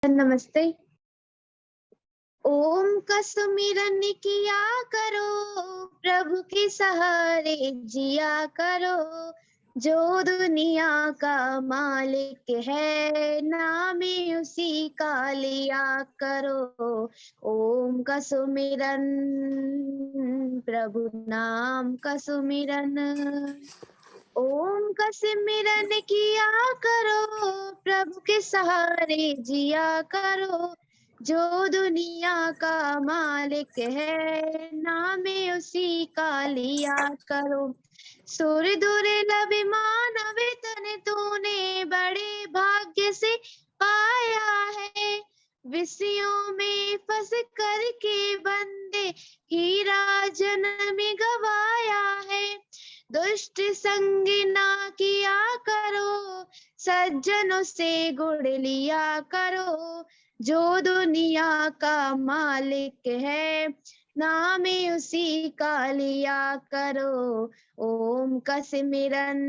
नमस्ते। ओम का सुमिरन किया करो, प्रभु के सहारे जिया करो। जो दुनिया का मालिक है, नाम उसी का लिया करो। ओम का सुमिरन, प्रभु नाम का सुमिरन। ओम का सिमरन किया करो, प्रभु के सहारे जिया करो। जो दुनिया का मालिक है, नाम उसी का लिया करो। सुर दुर्लभ मानव तन तूने बड़े भाग्य से पाया है। विषयों में फंस करके बंदे हीरा जन्म गवाया है। दुष्ट संग ना किया करो, सज्जनों से गुण लिया करो। जो दुनिया का मालिक है, नाम उसी का लिया करो। ओम का सिमरन,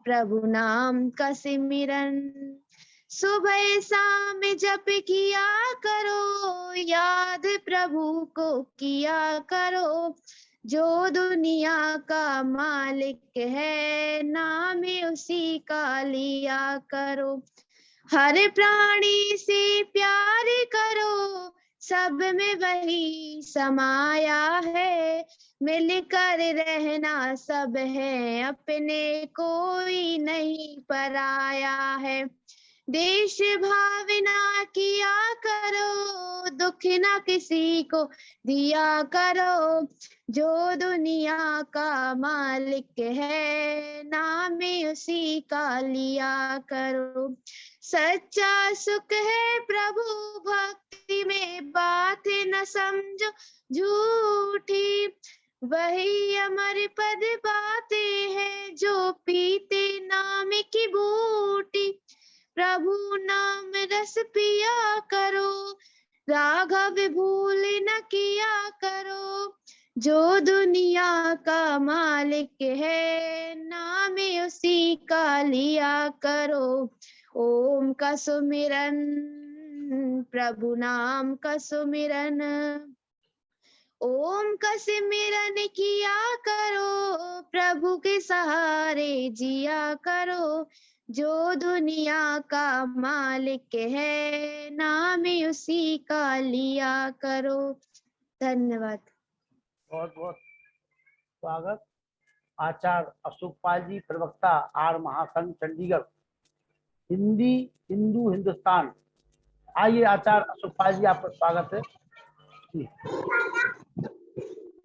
प्रभु नाम का सिमरन। सुबह शाम जप किया करो, याद प्रभु को किया करो। जो दुनिया का मालिक है, नाम उसी का लिया करो। हर प्राणी से प्यार करो, सब में वही समाया है। मिलकर रहना सब है अपने, कोई नहीं पराया है। देश भावना किया करो, दुख ना किसी को दिया करो। जो दुनिया का मालिक है, नाम उसी का लिया करो। सच्चा सुख है प्रभु भक्ति में, बात न समझो झूठी। वही अमर पद पाते हैं, जो पीते नाम की बूटी। प्रभु नाम रस पिया करो, राघव भूल न किया करो। जो दुनिया का मालिक है, नाम उसी का लिया करो। ओम का सुमिरन, प्रभु नाम का सुमिरन। ओम का सिमरन किया करो, प्रभु के सहारे जिया करो। जो दुनिया का मालिक है, नाम उसी का लिया करो। धन्यवाद। बहुत बहुत स्वागत। आचार्य अशोक पाल जी, प्रवक्ता आर महासंघ चंडीगढ़, हिंदी हिंदू हिंदुस्तान। आइए आचार्य अशोक पाल जी, आपका स्वागत है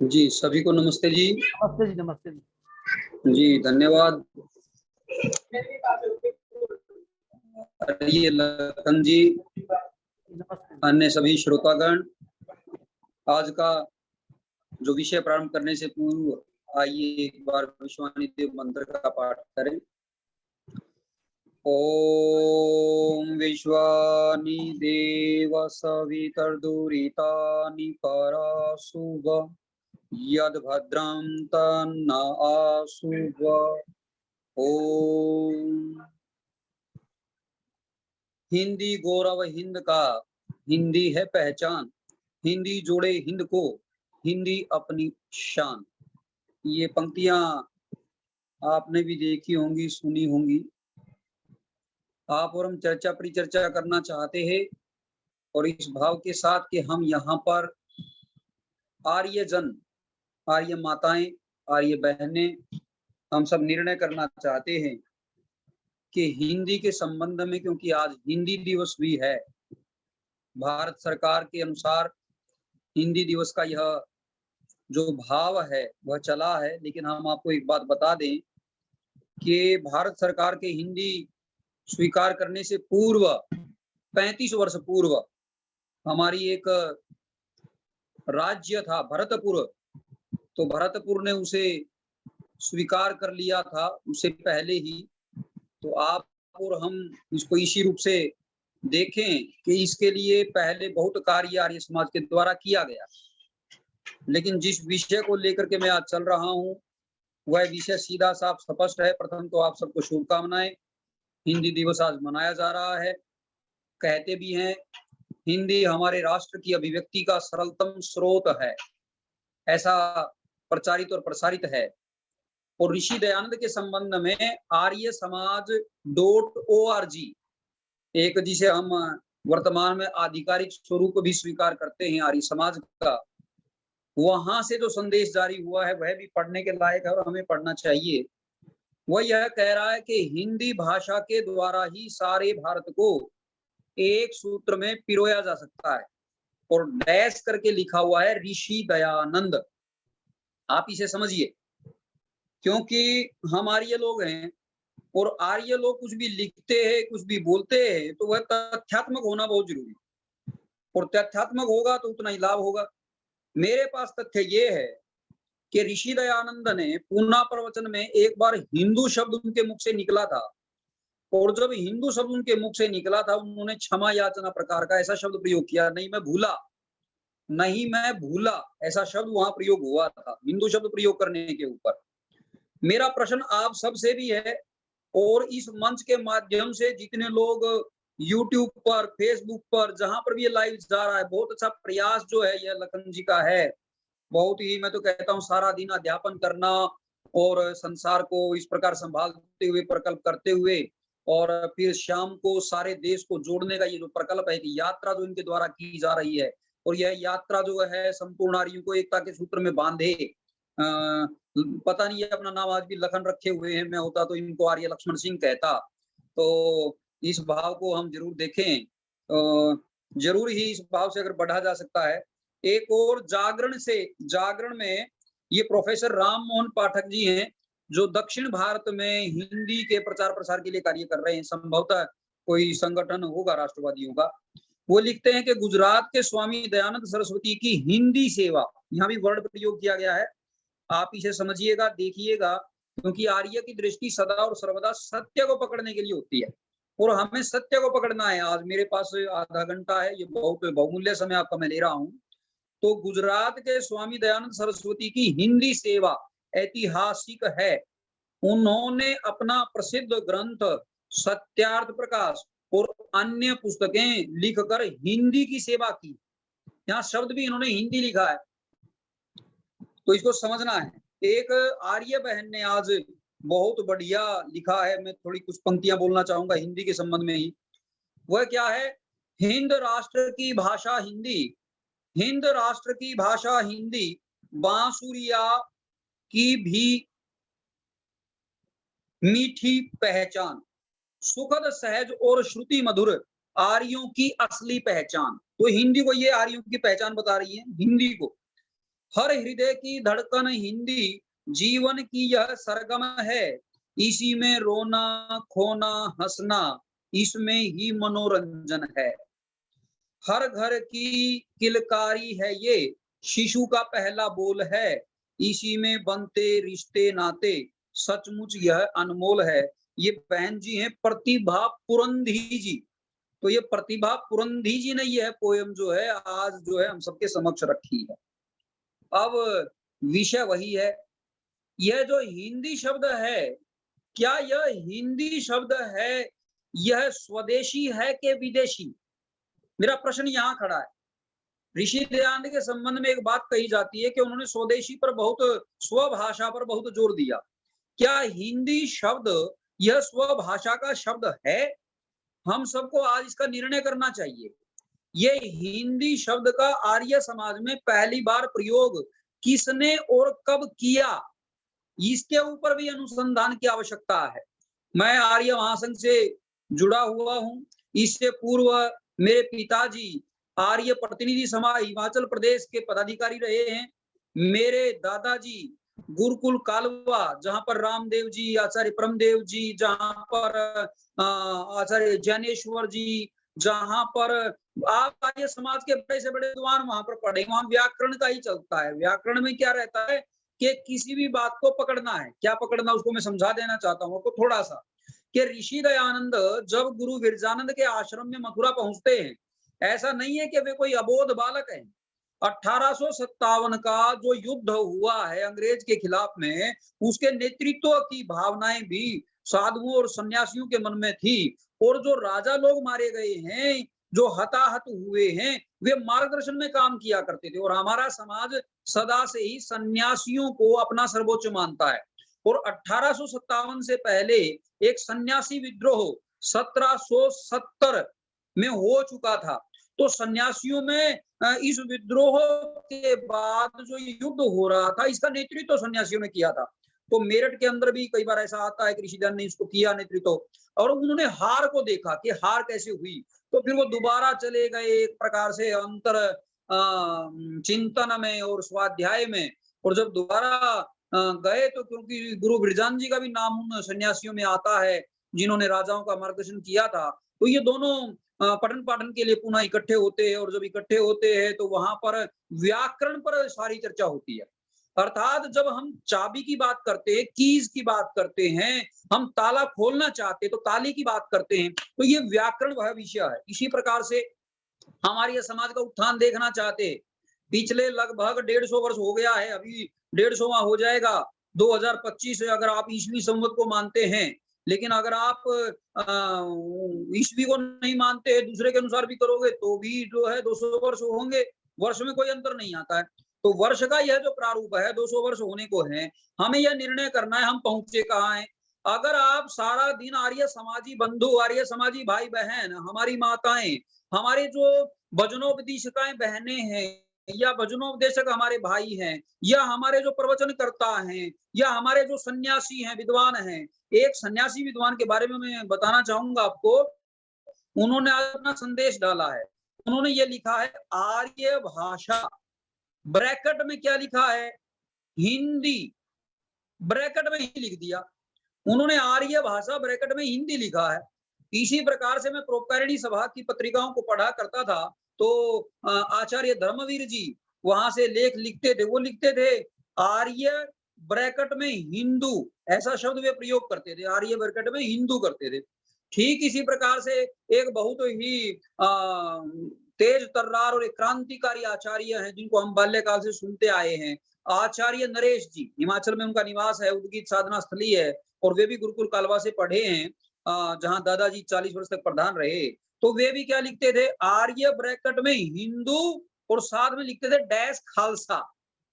जी। सभी को नमस्ते जी। नमस्ते जी। नमस्ते जी। जी धन्यवाद। ये लखन जी, अन्य सभी श्रोतागण, आज का जो विषय प्रारंभ करने से पूर्व आइए एक बार विश्वानी देव मंत्र का पाठ करें। ओम विश्वानि देव सवितर्दुरितानि पराशुभ, यद भद्रं तन्न आशुभ। ओम। हिंदी गौरव हिंद का, हिंदी है पहचान। हिंदी जोड़े हिंद को, हिंदी अपनी शान। ये पंक्तियां आपने भी देखी होंगी, सुनी होंगी। आप और हम चर्चा परिचर्चा करना चाहते हैं, और इस भाव के साथ कि हम यहाँ पर आर्य जन, आर्य माताएं, आर्य बहनें, हम सब निर्णय करना चाहते हैं कि हिंदी के संबंध में, क्योंकि आज हिंदी दिवस भी है। भारत सरकार के अनुसार हिंदी दिवस का यह जो भाव है वह चला है, लेकिन हम आपको एक बात बता दें कि भारत सरकार के हिंदी स्वीकार करने से पूर्व 35 वर्ष पूर्व हमारी एक राज्य था भरतपुर, तो भरतपुर ने उसे स्वीकार कर लिया था उससे पहले ही। तो आप और हम इसको इसी रूप से देखें कि इसके लिए पहले बहुत कार्य आर्य समाज के द्वारा किया गया, लेकिन जिस विषय को लेकर के मैं आज चल रहा हूं वह विषय सीधा साफ स्पष्ट है। प्रथम तो आप सबको शुभकामनाएं। हिंदी दिवस आज मनाया जा रहा है, कहते भी हैं हिंदी हमारे राष्ट्र की अभिव्यक्ति का सरलतम स्रोत है, ऐसा प्रचारित और प्रसारित है। और ऋषि दयानंद के संबंध में आर्य समाज .org, एक जिसे हम वर्तमान में आधिकारिक स्वरूप भी स्वीकार करते हैं आर्य समाज का, वहां से जो संदेश जारी हुआ है वह भी पढ़ने के लायक है और हमें पढ़ना चाहिए। वह यह कह रहा है कि हिंदी भाषा के द्वारा ही सारे भारत को एक सूत्र में पिरोया जा सकता है, और डैश करके लिखा हुआ है ऋषि दयानंद। आप इसे समझिए, क्योंकि हम आर्य लोग हैं और आर्य लोग कुछ भी लिखते हैं, कुछ भी बोलते हैं, तो वह तथ्यात्मक होना बहुत जरूरी है, और तथ्यात्मक होगा तो उतना ही लाभ होगा। मेरे पास तथ्य ये है कि ऋषि दयानंद ने पूना प्रवचन में एक बार हिंदू शब्द उनके मुख से निकला था, और जब हिंदू शब्द उनके मुख से निकला था उन्होंने क्षमा याचना प्रकार का ऐसा शब्द प्रयोग किया, नहीं मैं भूला ऐसा शब्द वहां प्रयोग हुआ था हिंदू शब्द प्रयोग करने के ऊपर। मेरा प्रश्न आप सबसे भी है, और इस मंच के माध्यम से जितने लोग YouTube पर, फेसबुक पर, जहां पर भी ये लाइव जा रहा है, बहुत अच्छा प्रयास जो है यह लखन जी का है। बहुत ही, मैं तो कहता हूँ, सारा दिन अध्यापन करना और संसार को इस प्रकार संभालते हुए, प्रकल्प करते हुए, और फिर शाम को सारे देश को जोड़ने का ये जो प्रकल्प है, कि यात्रा जो इनके द्वारा की जा रही है, और यह यात्रा जो है संपूर्ण आर्यों को एकता के सूत्र में बांधे। पता नहीं ये अपना नाम आज भी लखन रखे हुए हैं, मैं होता तो इनको आर्य लक्ष्मण सिंह कहता। तो इस भाव को हम जरूर देखें, जरूर ही इस भाव से अगर बढ़ा जा सकता है। एक और जागरण में ये प्रोफेसर राम मोहन पाठक जी हैं, जो दक्षिण भारत में हिंदी के प्रचार प्रसार के लिए कार्य कर रहे हैं, संभवतः कोई संगठन होगा राष्ट्रवादियों का। वो लिखते हैं कि गुजरात के स्वामी दयानंद सरस्वती की हिंदी सेवा, यहाँ भी वर्ड प्रयोग किया गया है, आप इसे समझिएगा, देखिएगा, क्योंकि आर्य की दृष्टि सदा और सर्वदा सत्य को पकड़ने के लिए होती है, और हमें सत्य को पकड़ना है। आज मेरे पास आधा घंटा है, ये बहुत बहुमूल्य समय आपका मैं ले रहा हूँ। तो गुजरात के स्वामी दयानंद सरस्वती की हिंदी सेवा ऐतिहासिक है। उन्होंने अपना प्रसिद्ध ग्रंथ सत्यार्थ प्रकाश और अन्य पुस्तकें लिखकर हिंदी की सेवा की। यहाँ शब्द भी इन्होंने हिंदी लिखा है, तो इसको समझना है। एक आर्य बहन ने आज बहुत बढ़िया लिखा है, मैं थोड़ी कुछ पंक्तियां बोलना चाहूंगा हिंदी के संबंध में ही। वह क्या है? हिंद राष्ट्र की भाषा हिंदी, हिंद राष्ट्र की भाषा हिंदी, बांसुरिया की भी मीठी पहचान, सुखद सहज और श्रुति मधुर आर्यों की असली पहचान। तो हिंदी को ये आर्यों की पहचान बता रही है, हिंदी को। हर हृदय की धड़कन हिंदी, जीवन की यह सरगम है, इसी में रोना खोना हंसना, इसमें ही मनोरंजन है। हर घर की किलकारी है ये, शिशु का पहला बोल है, इसी में बनते रिश्ते नाते, सचमुच यह अनमोल है। ये बहन जी हैं प्रतिभा पुरंधी जी। तो ये प्रतिभा पुरंधी जी ने यह पोयम जो है आज जो है हम सबके समक्ष रखी है। अब विषय वही है, यह जो हिंदी शब्द है, क्या यह हिंदी शब्द है, यह स्वदेशी है कि विदेशी? मेरा प्रश्न यहाँ खड़ा है। ऋषि दयानंद के संबंध में एक बात कही जाती है कि उन्होंने स्वदेशी पर बहुत, स्वभाषा पर बहुत जोर दिया। क्या हिंदी शब्द यह स्वभाषा का शब्द है? हम सबको आज इसका निर्णय करना चाहिए। ये हिंदी शब्द का आर्य समाज में पहली बार प्रयोग किसने और कब किया, इसके ऊपर भी अनुसंधान की आवश्यकता है। मैं आर्य महासंघ से जुड़ा हुआ हूं। इससे पूर्व मेरे पिताजी आर्य प्रतिनिधि सभा हिमाचल प्रदेश के पदाधिकारी रहे हैं। मेरे दादाजी गुरुकुल कालवा, जहां पर रामदेव जी, आचार्य परमदेव जी, जहां पर आचार्य ज्ञानेश्वर जी, जहां पर आप आर्य समाज के बड़े से बड़े विद्वान वहां पर पढ़े, वहां व्याकरण का ही चलता है। व्याकरण में क्या रहता है कि किसी भी बात को पकड़ना है, क्या पकड़ना उसको मैं समझा देना चाहता हूँ आपको थोड़ा सा, कि ऋषि दयानंद जब गुरु विरजानंद के आश्रम में मथुरा पहुंचते हैं, ऐसा नहीं है कि वे कोई अबोध बालक हैं। 1857 का जो युद्ध हुआ है अंग्रेज के खिलाफ में, उसके नेतृत्व की भावनाएं भी साधुओं और सन्यासियों के मन में थी, और जो राजा लोग मारे गए हैं, जो हताहत हुए हैं, वे मार्गदर्शन में काम किया करते थे। और हमारा समाज सदा से ही सन्यासियों को अपना सर्वोच्च मानता है। और 1857 से पहले एक सन्यासी विद्रोह 1770 में हो चुका था। तो सन्यासियों में इस विद्रोह के बाद जो युद्ध हो रहा था, इसका नेतृत्व तो सन्यासियों ने किया था। तो मेरठ के अंदर भी कई बार ऐसा आता है कि ऋषिदान ने इसको किया नेतृत्व, और उन्होंने हार को देखा कि हार कैसे हुई, तो फिर वो दोबारा चले गए एक प्रकार से अंतर चिंतन में और स्वाध्याय में। और जब दोबारा गए तो क्योंकि गुरु बिरजान जी का भी नाम उन सन्यासियों में आता है जिन्होंने राजाओं का मार्गदर्शन किया था, तो ये दोनों पठन पाठन के लिए पुनः इकट्ठे होते हैं। और जब इकट्ठे होते हैं तो वहां पर व्याकरण पर सारी चर्चा होती है। अर्थात जब हम चाबी की बात करते हैं, कीज की बात करते हैं, हम ताला खोलना चाहते तो ताले की बात करते हैं, तो ये व्याकरण वह विषय है। इसी प्रकार से हमारे समाज का उत्थान देखना चाहते, पिछले लगभग 150 वर्ष हो गया है, अभी 150वां हो जाएगा 2025 से, अगर आप ईस्वी संवत को मानते हैं। लेकिन अगर आप ईस्वी को नहीं मानते, दूसरे के अनुसार भी करोगे तो भी जो है 200 वर्ष होंगे। वर्ष में कोई अंतर नहीं आता है। तो वर्ष का यह जो प्रारूप है 200 वर्ष होने को है, हमें यह निर्णय करना है हम पहुंचे कहाँ हैं। अगर आप सारा दिन आर्य समाजी बंधु, आर्य समाजी भाई बहन, हमारी माताएं, हमारे जो भजनोपदेशिकाएं बहनें हैं, या भजनोपदेशक हमारे भाई हैं, या हमारे जो प्रवचन करता हैं, या हमारे जो सन्यासी हैं, विद्वान हैं। एक सन्यासी विद्वान के बारे में मैं बताना चाहूंगा आपको। उन्होंने आज अपना संदेश डाला है। उन्होंने ये लिखा है आर्य भाषा, ब्रैकेट में क्या लिखा है, हिंदी, ब्रैकेट में ही लिख दिया उन्होंने, आर्य भाषा ब्रैकेट में हिंदी लिखा है। इसी प्रकार से मैं प्रोपकारिणी सभा की पत्रिकाओं को पढ़ा करता था, तो आचार्य धर्मवीर जी वहां से लेख लिखते थे। वो लिखते थे आर्य ब्रैकेट में हिंदू, ऐसा शब्द वे प्रयोग करते थे, आर्य ब्रैकेट में हिंदू करते थे। ठीक इसी प्रकार से एक बहुत ही तेज तर्रार और एक क्रांतिकारी आचार्य हैं जिनको हम बाल्यकाल से सुनते आए हैं, आचार्य नरेश जी। हिमाचल में उनका निवास है, उद्गीत साधना स्थली है, और वे भी गुरुकुल कालवा से पढ़े हैं, जहां दादाजी 40 वर्ष तक प्रधान रहे। तो वे भी क्या लिखते थे, आर्य ब्रैकेट में हिंदू, और साथ में लिखते थे डैश खालसा,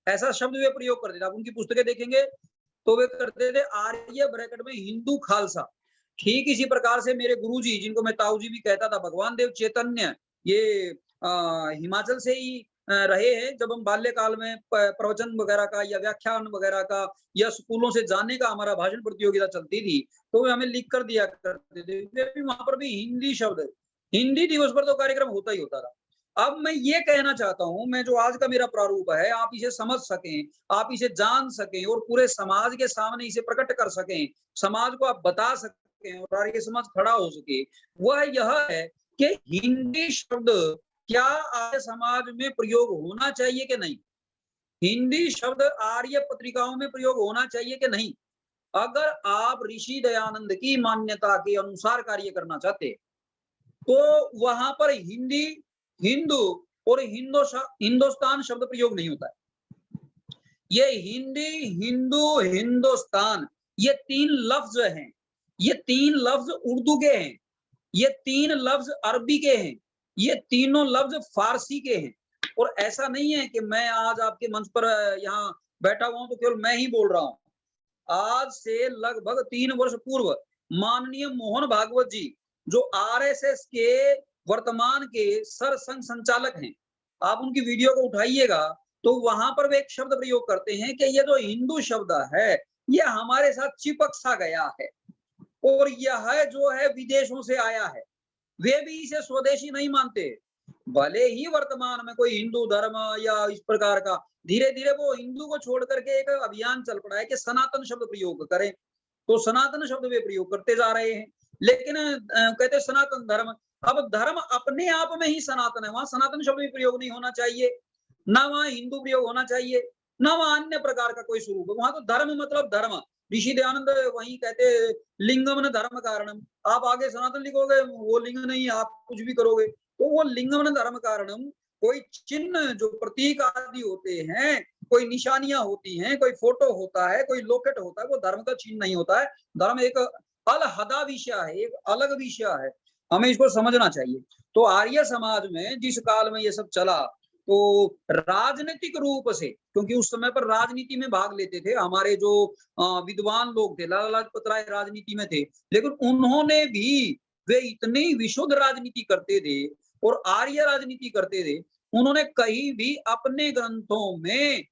ऐसा शब्द वे प्रयोग करते थे। आप उनकी पुस्तकें देखेंगे तो वे करते थे आर्य ब्रैकेट में हिंदू खालसा। ठीक इसी प्रकार से मेरे गुरुजी, जिनको मैं ताऊ जी भी कहता था, भगवान देव चैतन्य, ये हिमाचल से ही रहे हैं। जब हम बाल्यकाल में प्रवचन वगैरह का या व्याख्यान वगैरह का या स्कूलों से जाने का हमारा भाषण प्रतियोगिता चलती थी, तो वे हमें लिख कर दिया करते थे। वहां पर भी हिंदी शब्द, हिंदी दिवस पर तो कार्यक्रम होता ही होता था। अब मैं ये कहना चाहता हूं, मैं जो आज का मेरा प्रारूप है, आप इसे समझ सकें, आप इसे जान सकें, और पूरे समाज के सामने इसे प्रकट कर सकें, समाज को आप बता सकें और आर्य समाज खड़ा हो सके, वह यह है कि हिंदी शब्द क्या आर्य समाज में प्रयोग होना चाहिए कि नहीं, हिंदी शब्द आर्य पत्रिकाओं में प्रयोग होना चाहिए कि नहीं। अगर आप ऋषि दयानंद की मान्यता के अनुसार कार्य करना चाहते, तो वहां पर हिंदी, हिंदू और हिंदुस्तान शब्द प्रयोग नहीं होता है। ये हिंदी, हिंदू, हिंदुस्तान, ये 3 लफ्ज हैं, ये 3 लफ्ज उर्दू के हैं, ये 3 लफ्ज अरबी के हैं, ये तीनों लफ्ज फारसी के हैं। और ऐसा नहीं है कि मैं आज आपके मंच पर यहाँ बैठा हुआ हूं तो केवल मैं ही बोल रहा हूं। आज से लगभग 3 वर्ष पूर्व माननीय मोहन भागवत जी, जो आरएसएस के वर्तमान के सरसंघ संचालक हैं, आप उनकी वीडियो को उठाइएगा तो वहां पर वे एक शब्द प्रयोग करते हैं कि ये जो हिंदू शब्द है ये हमारे साथ चिपक सा गया है, और यह जो है विदेशों से आया है। वे भी इसे स्वदेशी नहीं मानते। भले ही वर्तमान में कोई हिंदू धर्म या इस प्रकार का, धीरे धीरे वो हिंदू को छोड़ करके एक अभियान चल पड़ा है कि सनातन शब्द प्रयोग करें, तो सनातन शब्द वे प्रयोग करते जा रहे हैं। लेकिन कहते सनातन धर्म, अब धर्म अपने आप में ही सनातन है, वहां सनातन शब्द भी प्रयोग नहीं होना चाहिए, ना वहां हिंदू प्रयोग होना चाहिए, ना वहां अन्य प्रकार का कोई स्वरूप है। वहां तो धर्म मतलब धर्म। ऋषि दयानंद वही कहते लिंगम न धर्म कारणम, आप आगे सनातन लिखोगे वो लिंग नहीं, आप कुछ भी करोगे तो वो लिंगम न धर्म कारणम। कोई चिन्ह जो प्रतीक आदि होते हैं, कोई निशानियां होती हैं, कोई फोटो होता है, कोई लोकेट होता है, वो धर्म का चिन्ह नहीं होता है। धर्म एक अलहदा विषय है, एक अलग विषय है, हमें इसको समझना चाहिए। तो आर्य समाज में जिस काल में ये सब चला, तो राजनीतिक रूप से, क्योंकि उस समय पर राजनीति में भाग लेते थे हमारे जो विद्वान लोग थे, लाला लाजपत राय राजनीति में थे, लेकिन उन्होंने भी, वे इतनी विशुद्ध राजनीति करते थे और आर्य राजनीति करते थे, उन्होंने कहीं भी अपने ग्रंथों में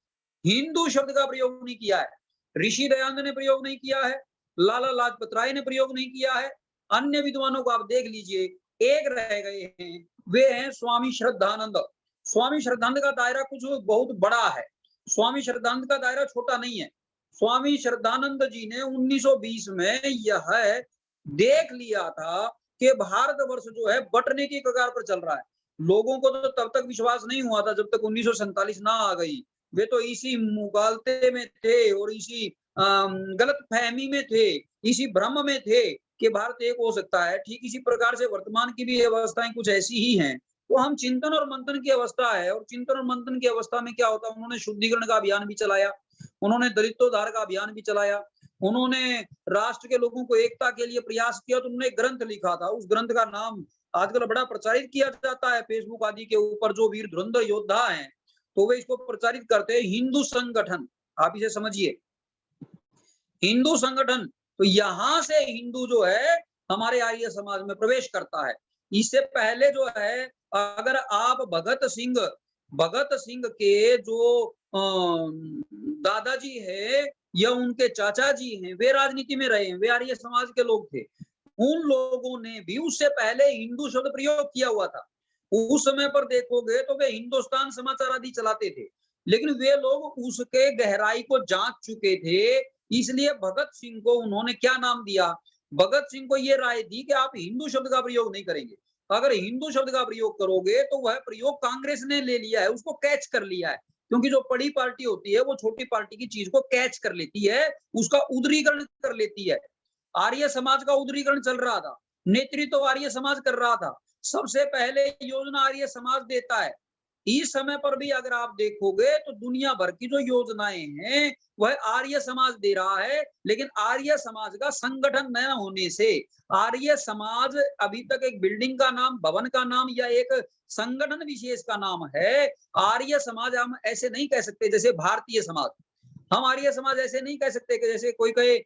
हिंदू शब्द का प्रयोग नहीं किया है। ऋषि दयानंद ने प्रयोग नहीं किया है, लाला लाजपत राय ने प्रयोग नहीं किया है, अन्य विद्वानों को आप देख लीजिए, एक रह गए हैं, वे हैं स्वामी श्रद्धानंद। स्वामी श्रद्धानंद का दायरा कुछ बहुत बड़ा है, स्वामी श्रद्धानंद का दायरा छोटा नहीं है। स्वामी श्रद्धानंद जी ने 1920 में यह देख लिया था कि भारतवर्ष जो है बटने की कगार पर चल रहा है। लोगों को तो तब तक विश्वास नहीं हुआ था जब तक 1947 ना आ गई। वे तो इसी मुगालते में थे और इसी गलत फहमी में थे, इसी भ्रम में थे कि भारत एक हो सकता है। ठीक इसी प्रकार से वर्तमान की भी अवस्थाएं कुछ ऐसी ही हैं। तो हम चिंतन और मंथन की अवस्था है, और चिंतन और मंथन की अवस्था में क्या होता है, उन्होंने शुद्धिकरण का अभियान भी चलाया, उन्होंने दलितोद्धार का अभियान भी चलाया, उन्होंने राष्ट्र के लोगों को एकता के लिए प्रयास किया। तो उन्होंने एक ग्रंथ लिखा था, उस ग्रंथ का नाम आजकल बड़ा प्रचारित किया जाता है फेसबुक आदि के ऊपर, जो वीर धुरंधर योद्धा हैं तो वे इसको प्रचारित करते हैं, हिंदू संगठन। आप इसे समझिए, हिंदू संगठन। तो यहां से हिंदू जो है हमारे आर्य समाज में प्रवेश करता है। इससे पहले जो है, अगर आप भगत सिंह के जो दादाजी है या उनके चाचा जी हैं, वे राजनीति में रहे हैं, वे आर्य समाज के लोग थे। उन लोगों ने भी उससे पहले हिंदू शब्द प्रयोग किया हुआ था। उस समय पर देखोगे तो वे हिंदुस्तान समाचार आदि चलाते थे, लेकिन वे लोग उसके गहराई को जांच चुके थे। इसलिए भगत सिंह को उन्होंने क्या नाम दिया, भगत सिंह को ये राय दी कि आप हिंदू शब्द का प्रयोग नहीं करेंगे। अगर हिंदू शब्द का प्रयोग करोगे तो वह प्रयोग कांग्रेस ने ले लिया है, उसको कैच कर लिया है। क्योंकि जो बड़ी पार्टी होती है वो छोटी पार्टी की चीज को कैच कर लेती है, उसका उदरीकरण कर लेती है। आर्य समाज का उदरीकरण चल रहा था, नेतृत्व आर्य समाज कर रहा था, सबसे पहले योजना आर्य समाज देता है। इस समय पर भी अगर आप देखोगे तो दुनिया भर की जो योजनाएं हैं वह आर्य समाज दे रहा है, लेकिन आर्य समाज का संगठन न होने से आर्य समाज अभी तक एक बिल्डिंग का नाम, भवन का नाम या एक संगठन विशेष का नाम है। आर्य समाज हम ऐसे नहीं कह सकते जैसे भारतीय समाज, हम आर्य समाज ऐसे नहीं कह सकते कि जैसे कोई कहे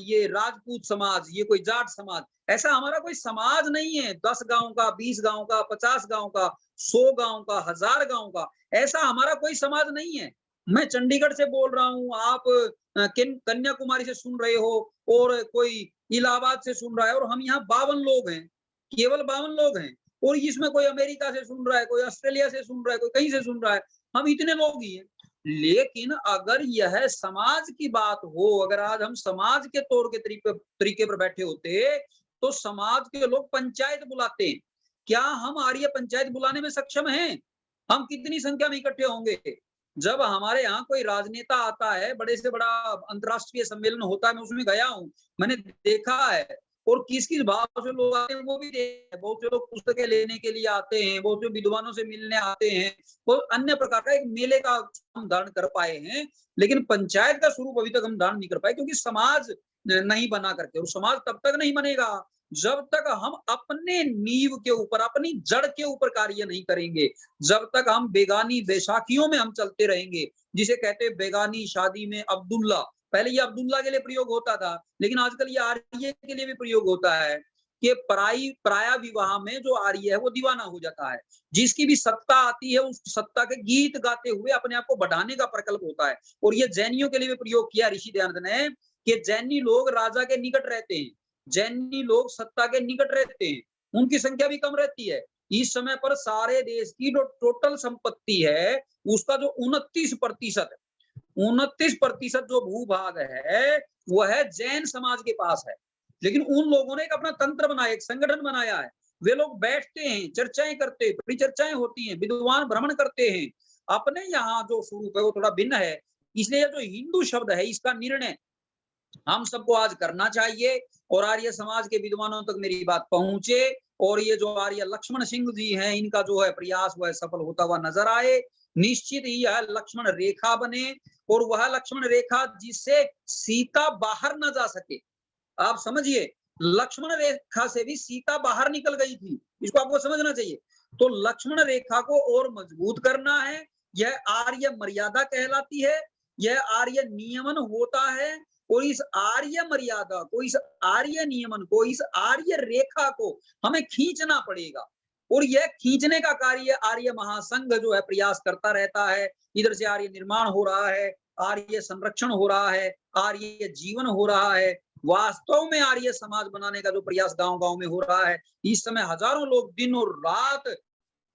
ये राजपूत समाज, ये कोई जाट समाज। ऐसा हमारा कोई समाज नहीं है, 10 गांव का, 20 गांव का, 50 गांव का, 100 गांव का, 1000 गांव का, ऐसा हमारा कोई समाज नहीं है। मैं चंडीगढ़ से बोल रहा हूँ, आप कन्याकुमारी से सुन रहे हो, और कोई इलाहाबाद से सुन रहा है, और हम यहाँ 52 लोग हैं, केवल 52 लोग हैं। और इसमें कोई अमेरिका से सुन रहा है, कोई ऑस्ट्रेलिया से सुन रहा है, कोई कहीं से सुन रहा है, हम इतने लोग ही हैं। लेकिन अगर यह समाज की बात हो, अगर आज हम समाज के तौर के तरीके पर बैठे होते तो समाज के लोग पंचायत बुलाते हैं। क्या हम आर्य पंचायत बुलाने में सक्षम हैं? हम कितनी संख्या में इकट्ठे होंगे? जब हमारे यहाँ कोई राजनेता आता है, बड़े से बड़ा अंतर्राष्ट्रीय सम्मेलन होता है, मैं उसमें गया हूँ, मैंने देखा है, और किस किस भाव से लोग आते हैं वो भी देखते हैं। बहुत से लोग पुस्तकें लेने के लिए आते हैं, बहुत से विद्वानों से मिलने आते हैं, वो अन्य प्रकार का एक मेले का हम धारण कर पाए हैं। लेकिन पंचायत का स्वरूप अभी तक हम धारण नहीं कर पाए, क्योंकि समाज नहीं बना करके, और समाज तब तक नहीं बनेगा जब तक हम अपने नींव के ऊपर, अपनी जड़ के ऊपर कार्य नहीं करेंगे, जब तक हम बेगानी बैसाखियों में हम चलते रहेंगे, जिसे कहते हैं बेगानी शादी में अब्दुल्ला। पहले ये अब्दुल्ला के लिए प्रयोग होता था, लेकिन आजकल ये आर्य के लिए भी प्रयोग होता है कि पराया विवाह में जो आर्य है वो दीवाना हो जाता है। जिसकी भी सत्ता आती है उस सत्ता के गीत गाते हुए अपने आप को बढ़ाने का प्रकल्प होता है। और ये जैनियों के लिए भी प्रयोग किया ऋषि दयानंद ने कि जैनी लोग राजा के निकट रहते हैं, जैनी लोग सत्ता के निकट रहते हैं, उनकी संख्या भी कम रहती है। इस समय पर सारे देश की जो टोटल संपत्ति है उसका जो 29% जो भूभाग है वह जैन समाज के पास है। लेकिन उन लोगों ने एक अपना तंत्र बनाया, एक संगठन बनाया है। वे लोग बैठते हैं, चर्चाएं करते हैं, परिचर्चाएं होती हैं, विद्वान भ्रमण करते हैं। अपने यहाँ जो स्वरूप है वो थोड़ा भिन्न है। इसलिए जो हिंदू शब्द है इसका निर्णय हम सबको आज करना चाहिए, और आर्य समाज के विद्वानों तक मेरी बात पहुंचे, और ये जो आर्य लक्ष्मण सिंह जी हैं इनका जो है प्रयास वह सफल होता हुआ नजर आए। निश्चित ही यह लक्ष्मण रेखा बने, और वह लक्ष्मण रेखा जिससे सीता बाहर न जा सके, आप समझिए, लक्ष्मण रेखा से भी सीता बाहर निकल गई थी, इसको आपको समझना चाहिए। तो लक्ष्मण रेखा को और मजबूत करना है, यह आर्य मर्यादा कहलाती है, यह आर्य नियमन होता है। और इस आर्य मर्यादा को, इस आर्य नियमन को, इस आर्य रेखा को हमें खींचना पड़ेगा। और यह खींचने का कार्य आर्य महासंघ जो है प्रयास करता रहता है। इधर से आर्य निर्माण हो रहा है, आर्य संरक्षण हो रहा है, आर्य जीवन हो रहा है। वास्तव में आर्य समाज बनाने का जो प्रयास गांव-गांव में हो रहा है, इस समय हजारों लोग दिन और रात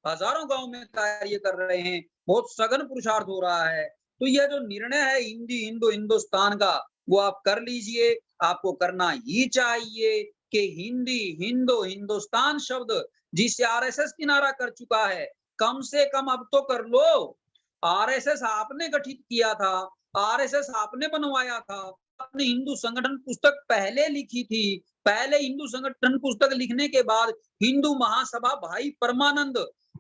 हजारों गांव में कार्य कर रहे हैं, बहुत सघन पुरुषार्थ हो रहा है। तो यह जो निर्णय है हिंदी हिंदुस्तान का, वो आप कर लीजिए, आपको करना ही चाहिए कि हिंदी हिंदुस्तान शब्द जिससे आरएसएस किनारा कर चुका है, कम से कम अब तो कर लो। आरएसएस आपने गठित किया था, आरएसएस आपने बनवाया था, आपने हिंदू संगठन पुस्तक पहले लिखी थी। पहले हिंदू संगठन पुस्तक लिखने के बाद हिंदू महासभा भाई परमानंद,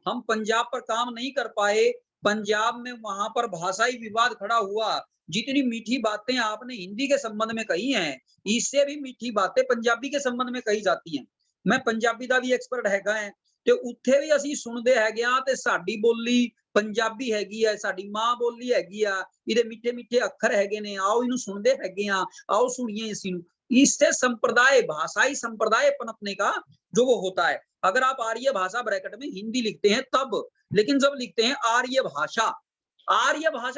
हम पंजाब पर काम नहीं कर पाए, पंजाब में वहां पर भाषाई विवाद खड़ा हुआ। जितनी मीठी बातें आपने हिंदी के संबंध में कही हैं, इससे भी मीठी बातें पंजाबी के संबंध में कही जाती हैं। मैं पंजाबी का भी एक्सपर्ट हैगा है, ਤੇ ਉੱਥੇ ਵੀ ਅਸੀਂ ਸੁਣਦੇ ਹੈਗੇ ਆ ਤੇ ਸਾਡੀ ਬੋਲੀ ਪੰਜਾਬੀ ਹੈਗੀ ਆ, ਸਾਡੀ ਮਾਂ ਬੋਲੀ ਹੈਗੀ ਆ, ਇਹਦੇ ਮਿੱਠੇ ਮਿੱਠੇ ਅੱਖਰ ਹੈਗੇ ਨੇ, आओ ਇਹਨੂੰ ਸੁਣਦੇ ਹੈਗੇ ਆ, आओ सुनिए इसी। इससे संप्रदाय, भाषाई संप्रदाय पनपने का जो वो होता है। अगर आप आर्य भाषा ब्रैकेट में हिंदी लिखते हैं तब, लेकिन जब लिखते हैं आर्य भाषा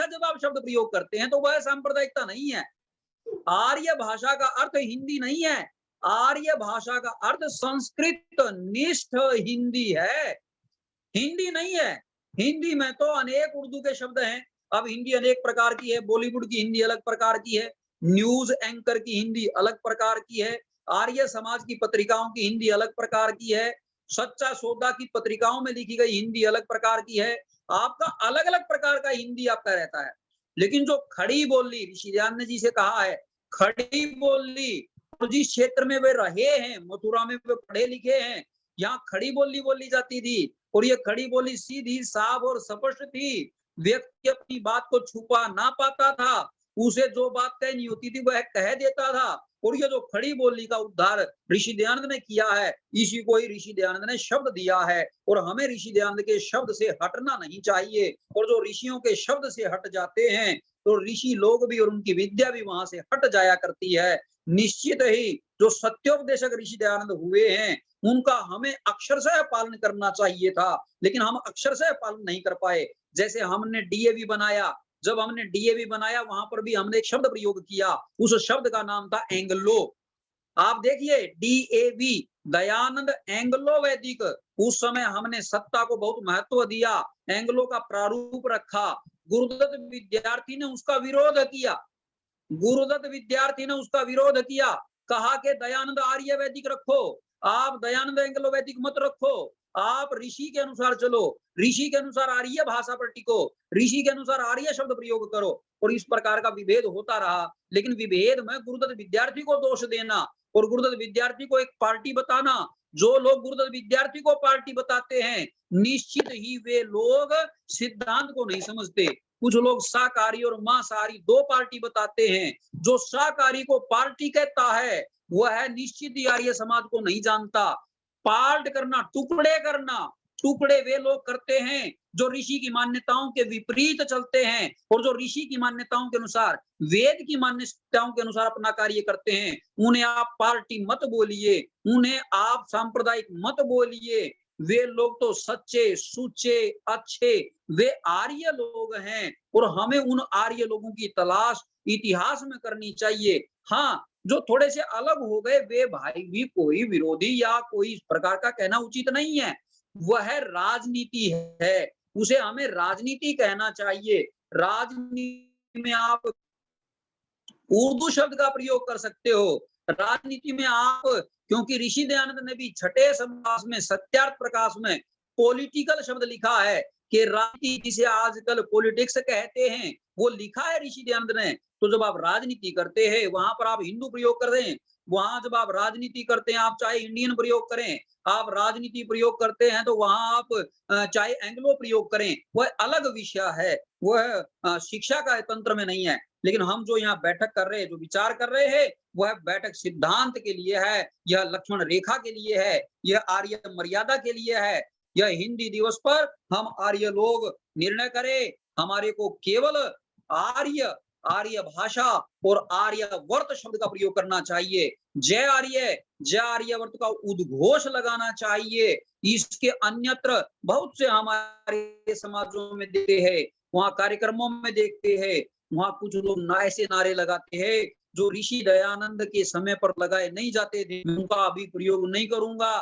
जब आप शब्द प्रयोग करते हैं तो वह सांप्रदायिकता नहीं है। आर्य भाषा का अर्थ हिंदी नहीं है, आर्य भाषा का अर्थ संस्कृत निष्ठ हिंदी है, हिंदी नहीं है। हिंदी में तो अनेक उर्दू के शब्द हैं। अब हिंदी अनेक प्रकार की है, बॉलीवुड की हिंदी अलग प्रकार की है, न्यूज एंकर की हिंदी अलग प्रकार की है, आर्य समाज की पत्रिकाओं की हिंदी अलग प्रकार की है, सच्चा सौदा की पत्रिकाओं में लिखी गई हिंदी अलग प्रकार की है। आपका अलग अलग प्रकार का हिंदी आपका रहता है। लेकिन जो खड़ी बोली, ऋषि दयानंद जी से कहा है, खड़ी बोली, जिस क्षेत्र में वे रहे हैं, मथुरा में वे पढ़े लिखे हैं, यहाँ खड़ी बोली बोली जाती थी। और ये खड़ी बोली सीधी साफ और स्पष्ट थी। व्यक्ति अपनी बात को छुपा ना पाता था, उसे जो बात कहनी होती थी वह कह देता था। और ये जो खड़ी बोली का उद्धार ऋषि दयानंद ने किया है, इसी को ही ऋषि दयानंद ने शब्द दिया है। और हमें ऋषि दयानंद के शब्द से हटना नहीं चाहिए। और जो ऋषियों के शब्द से हट जाते हैं तो ऋषि लोग भी और उनकी विद्या भी वहां से हट जाया करती है। निश्चित ही जो सत्योपदेशक ऋषि दयानंद हुए हैं, उनका हमें अक्षरशः पालन करना चाहिए था, लेकिन हम अक्षरशः पालन नहीं कर पाए। जैसे हमने डीएवी बनाया, जब हमने डीएवी बनाया वहां पर भी हमने एक शब्द प्रयोग किया, उस शब्द का नाम था एंग्लो। आप देखिए डीएवी, दयानंद एंग्लो वैदिक। उस समय हमने सत्ता को बहुत महत्व दिया, एंग्लो का प्रारूप रखा। गुरुदत्त विद्यार्थी ने उसका विरोध किया, गुरुदत्त विद्यार्थी ने उसका विरोध किया, कहा कि दयानंद आर्य वैदिक रखो, आप दयानंद एंग्लो वैदिक मत रखो, आप ऋषि के अनुसार चलो, ऋषि के अनुसार आर्य भाषा पर टिको, ऋषि के अनुसार आर्य शब्द प्रयोग करो। और इस प्रकार का विभेद होता रहा। लेकिन विभेद में गुरुदत्त विद्यार्थी को दोष देना और गुरुदत्त विद्यार्थी को एक पार्टी बताना, जो लोग गुरुदत्त विद्यार्थी को पार्टी बताते हैं, निश्चित ही वे लोग सिद्धांत को नहीं समझते। कुछ लोग शाकाहारी और मांसाहारी दो पार्टी बताते हैं। जो शाकाहारी को पार्टी कहता है वह निश्चित ही आर्य समाज को नहीं जानता। पार्ट करना, टुकड़े करना, टुकड़े वे लोग करते हैं जो ऋषि की मान्यताओं के विपरीत चलते हैं और जो ऋषि की मान्यताओं के अनुसार, वेद की मान्यताओं के अनुसार अपना कार्य करते हैं। उन्हें आप पार्टी मत बोलिए, उन्हें आप सांप्रदायिक मत बोलिए। वे लोग तो सच्चे, सुच्चे, अच्छे, वे आर्य लोग हैं। और हमें उन आर्य लोगों की तलाश इतिहास में करनी चाहिए। हाँ, जो थोड़े से अलग हो गए वे भाई भी कोई विरोधी या कोई इस प्रकार का कहना उचित नहीं है, वह राजनीति है, उसे हमें राजनीति कहना चाहिए। राजनीति में आप उर्दू शब्द का प्रयोग कर सकते हो, राजनीति में आप, क्योंकि ऋषि दयानंद ने भी छठे समास में सत्यार्थ प्रकाश में पॉलिटिकल शब्द लिखा है कि राजनीति जिसे आजकल पॉलिटिक्स कहते हैं, वो लिखा है ऋषि दयानंद ने। तो जब आप राजनीति करते हैं वहां पर आप हिंदू प्रयोग कर दें, वहां जब आप राजनीति करते हैं आप चाहे इंडियन प्रयोग करें, आप राजनीति प्रयोग करते हैं तो वहां आप चाहे एंग्लो प्रयोग करें, वह अलग विषय है, वह शिक्षा का तंत्र में नहीं है। लेकिन हम जो यहाँ बैठक कर रहे हैं, जो विचार कर रहे हैं, वह बैठक सिद्धांत के लिए है, यह लक्ष्मण रेखा के लिए है, यह आर्य मर्यादा के लिए है। यह हिंदी दिवस पर हम आर्य लोग निर्णय करें, हमारे को केवल आर्य भाषा और आर्यवर्त शब्द का प्रयोग करना चाहिए। जय आर्यवर्त का उद्घोष लगाना चाहिए। इसके अन्यत्र बहुत से हमारे समाजों में देखते हैं, वहां कार्यक्रमों में देखते हैं, वहां कुछ लोग ऐसे नारे लगाते हैं जो ऋषि दयानंद के समय पर लगाए नहीं जाते थे। मैं उनका अभी प्रयोग नहीं करूंगा,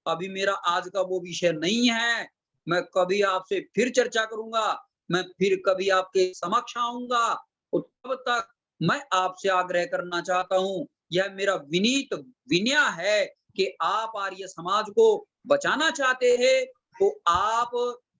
अभी मेरा आज का वो विषय नहीं है। मैं कभी आपसे फिर चर्चा करूंगा, मैं फिर कभी आपके समक्ष आऊंगा, और तब तक मैं आपसे आग्रह करना चाहता हूं, यह मेरा विनीत विनय है कि आप आर्य समाज को बचाना चाहते हैं तो आप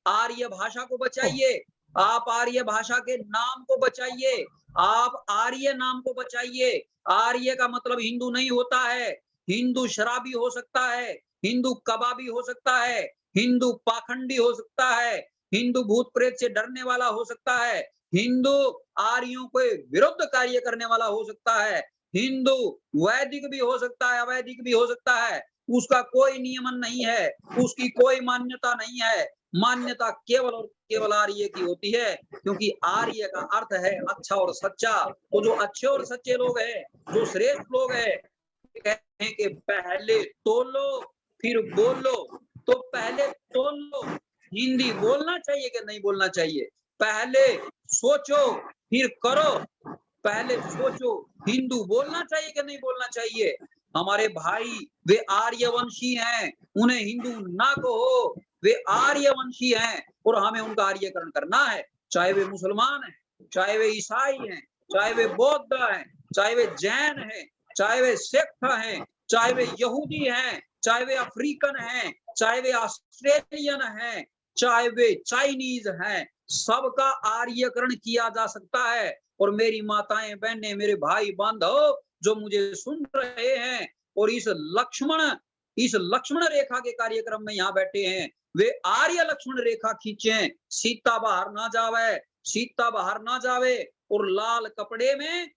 आर्य भाषा को बचाइए, आप आर्य भाषा के नाम को बचाइए, आप आर्य नाम को बचाइए। आर्य का मतलब हिंदू नहीं होता है, हिंदू शराबी हो सकता है, हिंदू कबाबी हो सकता है, हिंदू पाखंडी हो सकता है, हिंदू भूत प्रेत से डरने वाला हो सकता है, हिंदू आर्यों के विरुद्ध कार्य करने वाला हो सकता है, हिंदू वैदिक भी हो सकता है, अवैदिक भी हो सकता है। उसका कोई नियमन नहीं है, उसकी कोई मान्यता नहीं है। मान्यता केवल और केवल आर्य की होती है, क्योंकि आर्य का अर्थ है अच्छा और सच्चा। तो जो अच्छे और सच्चे लोग हैं, जो श्रेष्ठ लोग हैं, कहते हैं कि पहले तोलो फिर बोलो। तो पहले तोलो, हिंदी बोलना चाहिए कि नहीं बोलना चाहिए? पहले सोचो फिर करो, पहले सोचो हिंदू बोलना चाहिए कि नहीं बोलना चाहिए? हमारे भाई वे आर्यवंशी हैं, उन्हें हिंदू ना कहो, वे आर्यवंशी हैं और हमें उनका आर्यकरण करना है। चाहे वे मुसलमान हैं, चाहे वे ईसाई हैं, चाहे वे बौद्ध हैं, चाहे वे जैन हैं, चाहे वे सिख हैं, चाहे वे यहूदी हैं, चाहे वे अफ्रीकन हैं, चाहे वे ऑस्ट्रेलियन हैं, चाहे वे चाइनीज हैं, सबका आर्यकरण किया जा सकता है। और मेरी माताएं बहनें, मेरे भाई बांधव जो मुझे सुन रहे हैं और इस लक्ष्मण रेखा के कार्यक्रम में यहाँ बैठे हैं, वे आर्य लक्ष्मण रेखा खींचे। सीता बाहर ना जावे, सीता बाहर ना जावे, और लाल कपड़े में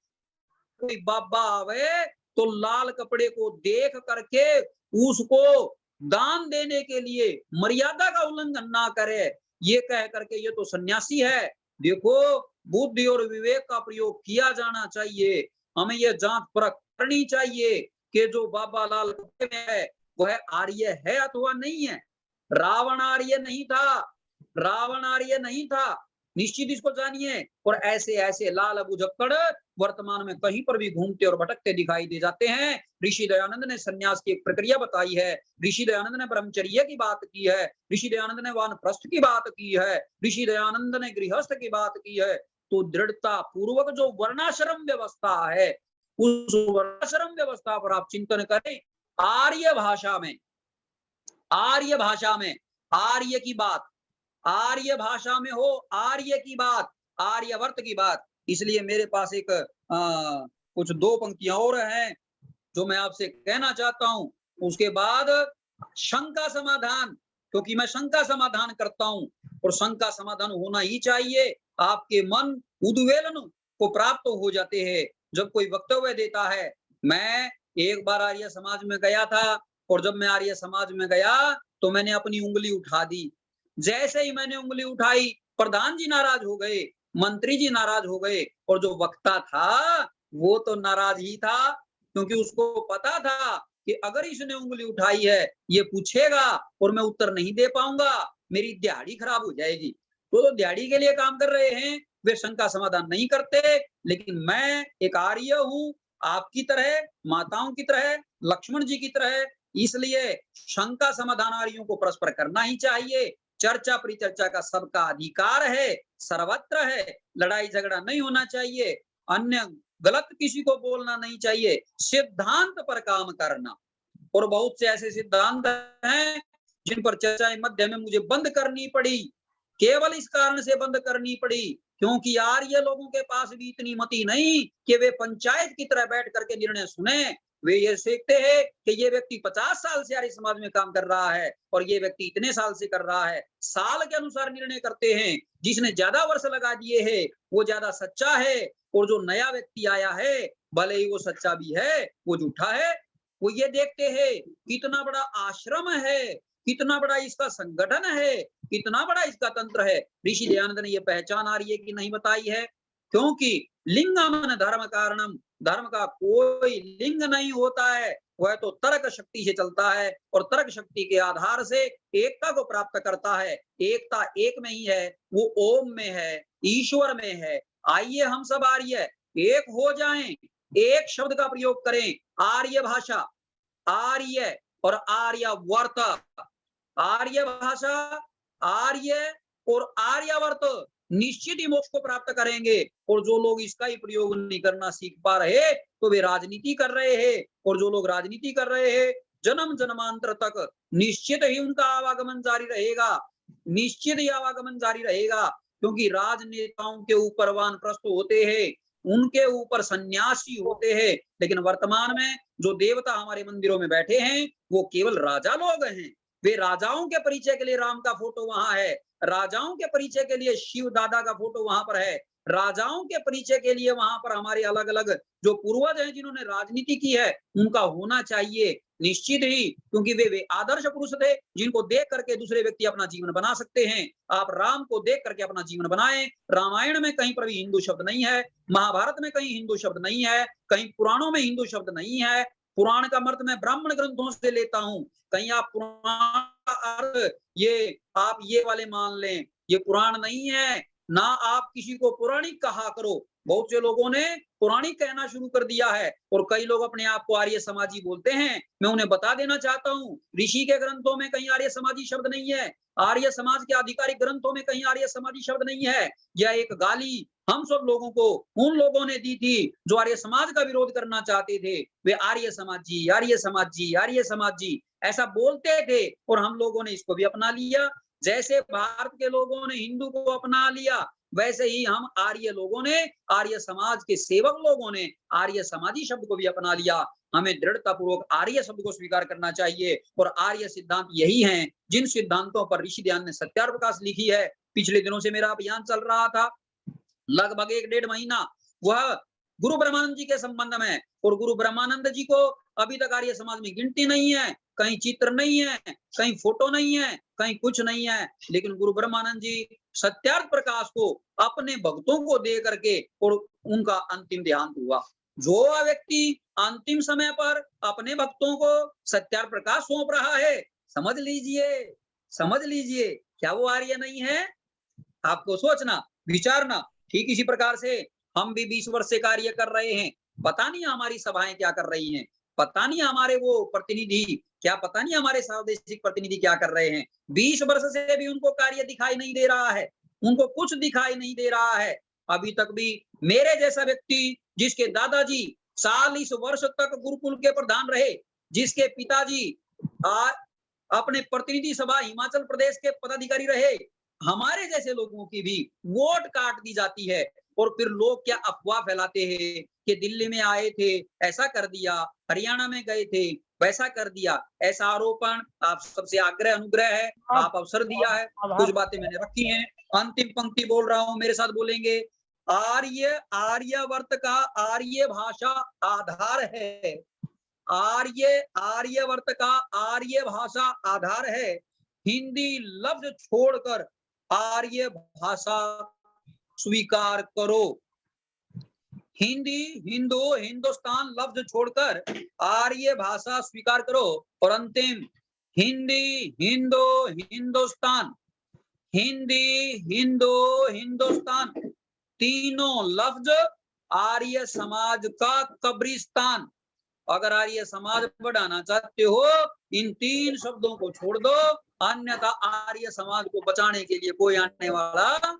कोई बाबा आवे तो लाल कपड़े को देख करके उसको दान देने के लिए मर्यादा का उल्लंघन ना करे। ये कह करके ये तो सन्यासी है। देखो, बुद्धि और विवेक का प्रयोग किया जाना चाहिए। हमें यह जांच परख करनी चाहिए कि जो बाबा लाल कपड़े में है वह आर्य है अथवा नहीं है। रावण आर्य नहीं था, रावण आर्य नहीं था, निश्चित इसको जानिए। और ऐसे ऐसे लाल अबुझक्कड़ वर्तमान में कहीं पर भी घूमते और भटकते दिखाई दे जाते हैं। ऋषि दयानंद ने सन्यास की एक प्रक्रिया बताई है, ऋषि दयानंद ने ब्रह्मचर्य की बात की है, ऋषि दयानंद ने वानप्रस्थ की बात की है, ऋषि दयानंद ने गृहस्थ की बात की है। तो दृढ़ता पूर्वक जो वर्णाश्रम व्यवस्था है, उस वर्णाश्रम व्यवस्था पर आप चिंतन करें। आर्य भाषा में, आर्य भाषा में आर्य की बात, आर्य भाषा में हो आर्य की बात, आर्यवर्त की बात। इसलिए मेरे पास एक कुछ दो पंक्तियां और हैं जो मैं आपसे कहना चाहता हूं। उसके बाद शंका समाधान, क्योंकि मैं शंका समाधान करता हूं और शंका समाधान होना ही चाहिए। आपके मन उद्वेलन को प्राप्त हो जाते हैं जब कोई वक्तव्य देता है। मैं एक बार आर्य समाज में गया था और जब मैं आर्य समाज में गया तो मैंने अपनी उंगली उठा दी। जैसे ही मैंने उंगली उठाई, प्रधान जी नाराज हो गए, मंत्री जी नाराज हो गए, और जो वक्ता था वो तो नाराज ही था, क्योंकि उसको पता था कि अगर इसने उंगली उठाई है ये पूछेगा और मैं उत्तर नहीं दे पाऊंगा, मेरी दिहाड़ी खराब हो जाएगी। तो दिहाड़ी के लिए काम कर रहे हैं, वे शंका समाधान नहीं करते। लेकिन मैं एक आर्य हूं, आपकी तरह, माताओं की तरह, लक्ष्मण जी की तरह, इसलिए शंका समाधान आर्यों को परस्पर करना ही चाहिए। चर्चा परिचर्चा का सबका अधिकार है, सर्वत्र है। लड़ाई झगड़ा नहीं होना चाहिए, अन्य गलत किसी को बोलना नहीं चाहिए, सिद्धांत पर काम करना। और बहुत से ऐसे सिद्धांत हैं जिन पर चर्चाएं मध्य में मुझे बंद करनी पड़ी, केवल इस कारण से बंद करनी पड़ी क्योंकि आर्य लोगों के पास भी इतनी मति नहीं कि वे पंचायत की तरह बैठ करके निर्णय सुने। वे ये सीखते हैं कि ये व्यक्ति 50 साल से आर्य समाज में काम कर रहा है और ये व्यक्ति इतने साल से कर रहा है, साल के अनुसार निर्णय करते हैं। जिसने ज्यादा वर्ष लगा दिए हैं वो ज्यादा सच्चा है, और जो नया व्यक्ति आया है भले ही वो सच्चा भी है वो झूठा है। वो ये देखते हैं कितना बड़ा आश्रम है, कितना बड़ा इसका संगठन है, कितना बड़ा इसका तंत्र है। ऋषि दयानंद ने ये पहचान आर्य की नहीं बताई है, क्योंकि लिंगम धर्म कारणम, धर्म का कोई लिंग नहीं होता है, वह तो तर्क शक्ति से चलता है और तर्क शक्ति के आधार से एकता को प्राप्त करता है। एकता एक में ही है, वो ओम में है, ईश्वर में है। आइए हम सब आर्य एक हो जाएं, एक शब्द का प्रयोग करें, आर्य भाषा, आर्य और आर्यावर्त। आर्य भाषा, आर्य और आर्यावर्त निश्चित ही मोक्ष को प्राप्त करेंगे। और जो लोग इसका ही प्रयोग नहीं करना सीख पा रहे तो वे राजनीति कर रहे हैं, और जो लोग राजनीति कर रहे हैं जन्म जन्मांतर तक निश्चित ही उनका आवागमन जारी रहेगा, निश्चित ही आवागमन जारी रहेगा। क्योंकि राजनेताओं के ऊपर वानप्रस्थ होते हैं, उनके ऊपर सन्यासी होते हैं, लेकिन वर्तमान में जो देवता हमारे मंदिरों में बैठे हैं वो केवल राजा लोग हैं। वे राजाओं के परिचय के लिए राम का फोटो वहां है, राजाओं के परिचय के लिए शिव दादा का फोटो वहां पर है, राजाओं के परिचय के लिए वहां पर हमारे अलग अलग जो पूर्वज हैं जिन्होंने राजनीति की है उनका होना चाहिए निश्चित ही, क्योंकि वे आदर्श पुरुष थे जिनको देख करके दूसरे व्यक्ति अपना जीवन बना सकते हैं। आप राम को देख करके अपना जीवन बनाएं। रामायण में कहीं पर भी हिंदू शब्द नहीं है, महाभारत में कहीं हिंदू शब्द नहीं है, कहीं पुराणों में हिंदू शब्द नहीं है। पुराण का अर्थ मैं ब्राह्मण ग्रंथों से लेता हूं, कहीं आप पुराण का अर्थ ये आप ये वाले मान लें, ये पुराण नहीं है। ना आप किसी को पुराणिक कहा करो, बहुत से लोगों ने पुराणिक कहना शुरू कर दिया है और कई लोग अपने आप को आर्य समाजी बोलते हैं। मैं उन्हें बता देना चाहता हूँ, ऋषि के ग्रंथों में कहीं आर्य समाजी शब्द नहीं है, आर्य समाज के आधिकारिक ग्रंथों में कहीं आर्य समाजी शब्द नहीं है। यह एक गाली हम सब लोगों को उन लोगों ने दी थी जो आर्य समाज का विरोध करना चाहते थे। वे आर्य समाजी, आर्य समाजी, आर्य समाजी ऐसा बोलते थे और हम लोगों ने इसको भी अपना लिया। जैसे भारत के लोगों ने हिंदू को अपना लिया, वैसे ही हम आर्य लोगों ने, आर्य समाज के सेवक लोगों ने आर्य समाजी शब्द को भी अपना लिया। हमें दृढ़ता पूर्वक आर्य शब्द को स्वीकार करना चाहिए और आर्य सिद्धांत यही हैं जिन सिद्धांतों पर ऋषि दयानंद ने सत्यार्थ प्रकाश लिखी है। पिछले दिनों से मेरा अभियान चल रहा था, लगभग 1-1.5 महीना, वह गुरु ब्रह्मानंद जी के संबंध में। और गुरु ब्रह्मानंद जी को अभी तक आर्य समाज में गिनती नहीं है, कहीं चित्र नहीं है, कहीं फोटो नहीं है, कहीं कुछ नहीं है। लेकिन गुरु ब्रह्मानंद जी सत्यार्थ प्रकाश को अपने भक्तों को दे करके और उनका अंतिम देहांत हुआ। जो व्यक्ति अंतिम समय पर अपने भक्तों को सत्यार्थ प्रकाश सौंप रहा है, समझ लीजिए, समझ लीजिए, क्या वो आर्य नहीं है? आपको सोचना, विचारना। ठीक इसी प्रकार से हम भी 20 वर्ष से कार्य कर रहे हैं, पता नहीं हमारी सभाएं क्या कर रही हैं, पता नहीं हमारे वो प्रतिनिधि क्या, पता नहीं हमारे प्रादेशिक प्रतिनिधि क्या कर रहे हैं। 20 वर्ष से भी उनको कार्य दिखाई नहीं दे रहा है, उनको कुछ दिखाई नहीं दे रहा है। अभी तक भी मेरे जैसा व्यक्ति जिसके दादाजी 40 वर्ष तक गुरुकुल के प्रधान रहे, जिसके पिताजी अपने प्रतिनिधि सभा हिमाचल प्रदेश के पदाधिकारी रहे, हमारे जैसे लोगों की भी वोट काट दी जाती है। और फिर लोग क्या अफवाह फैलाते हैं कि दिल्ली में आए थे ऐसा कर दिया, हरियाणा में गए थे वैसा कर दिया। ऐसा आरोपण आप सबसे आग्रह अनुग्रह है, आप अवसर दिया है, कुछ बातें मैंने रखी हैं। अंतिम पंक्ति बोल रहा हूं, मेरे साथ बोलेंगे। आर्य, आर्यावर्त का आर्य भाषा आधार है, आर्य, आर्यावर्त का आर्य भाषा आधार है। हिंदी लफ्ज छोड़कर आर्य भाषा स्वीकार करो। हिंदी, हिंदू, हिंदुस्तान लफ्ज छोड़कर आर्य भाषा स्वीकार करो। और अंतिम, हिंदी, हिंदू, हिंदुस्तान, हिंदी, हिंदू, हिंदुस्तान तीनों लफ्ज आर्य समाज का कब्रिस्तान। अगर आर्य समाज बढ़ाना चाहते हो इन 3 शब्दों को छोड़ दो, अन्यथा आर्य समाज को बचाने के लिए कोई आने वाला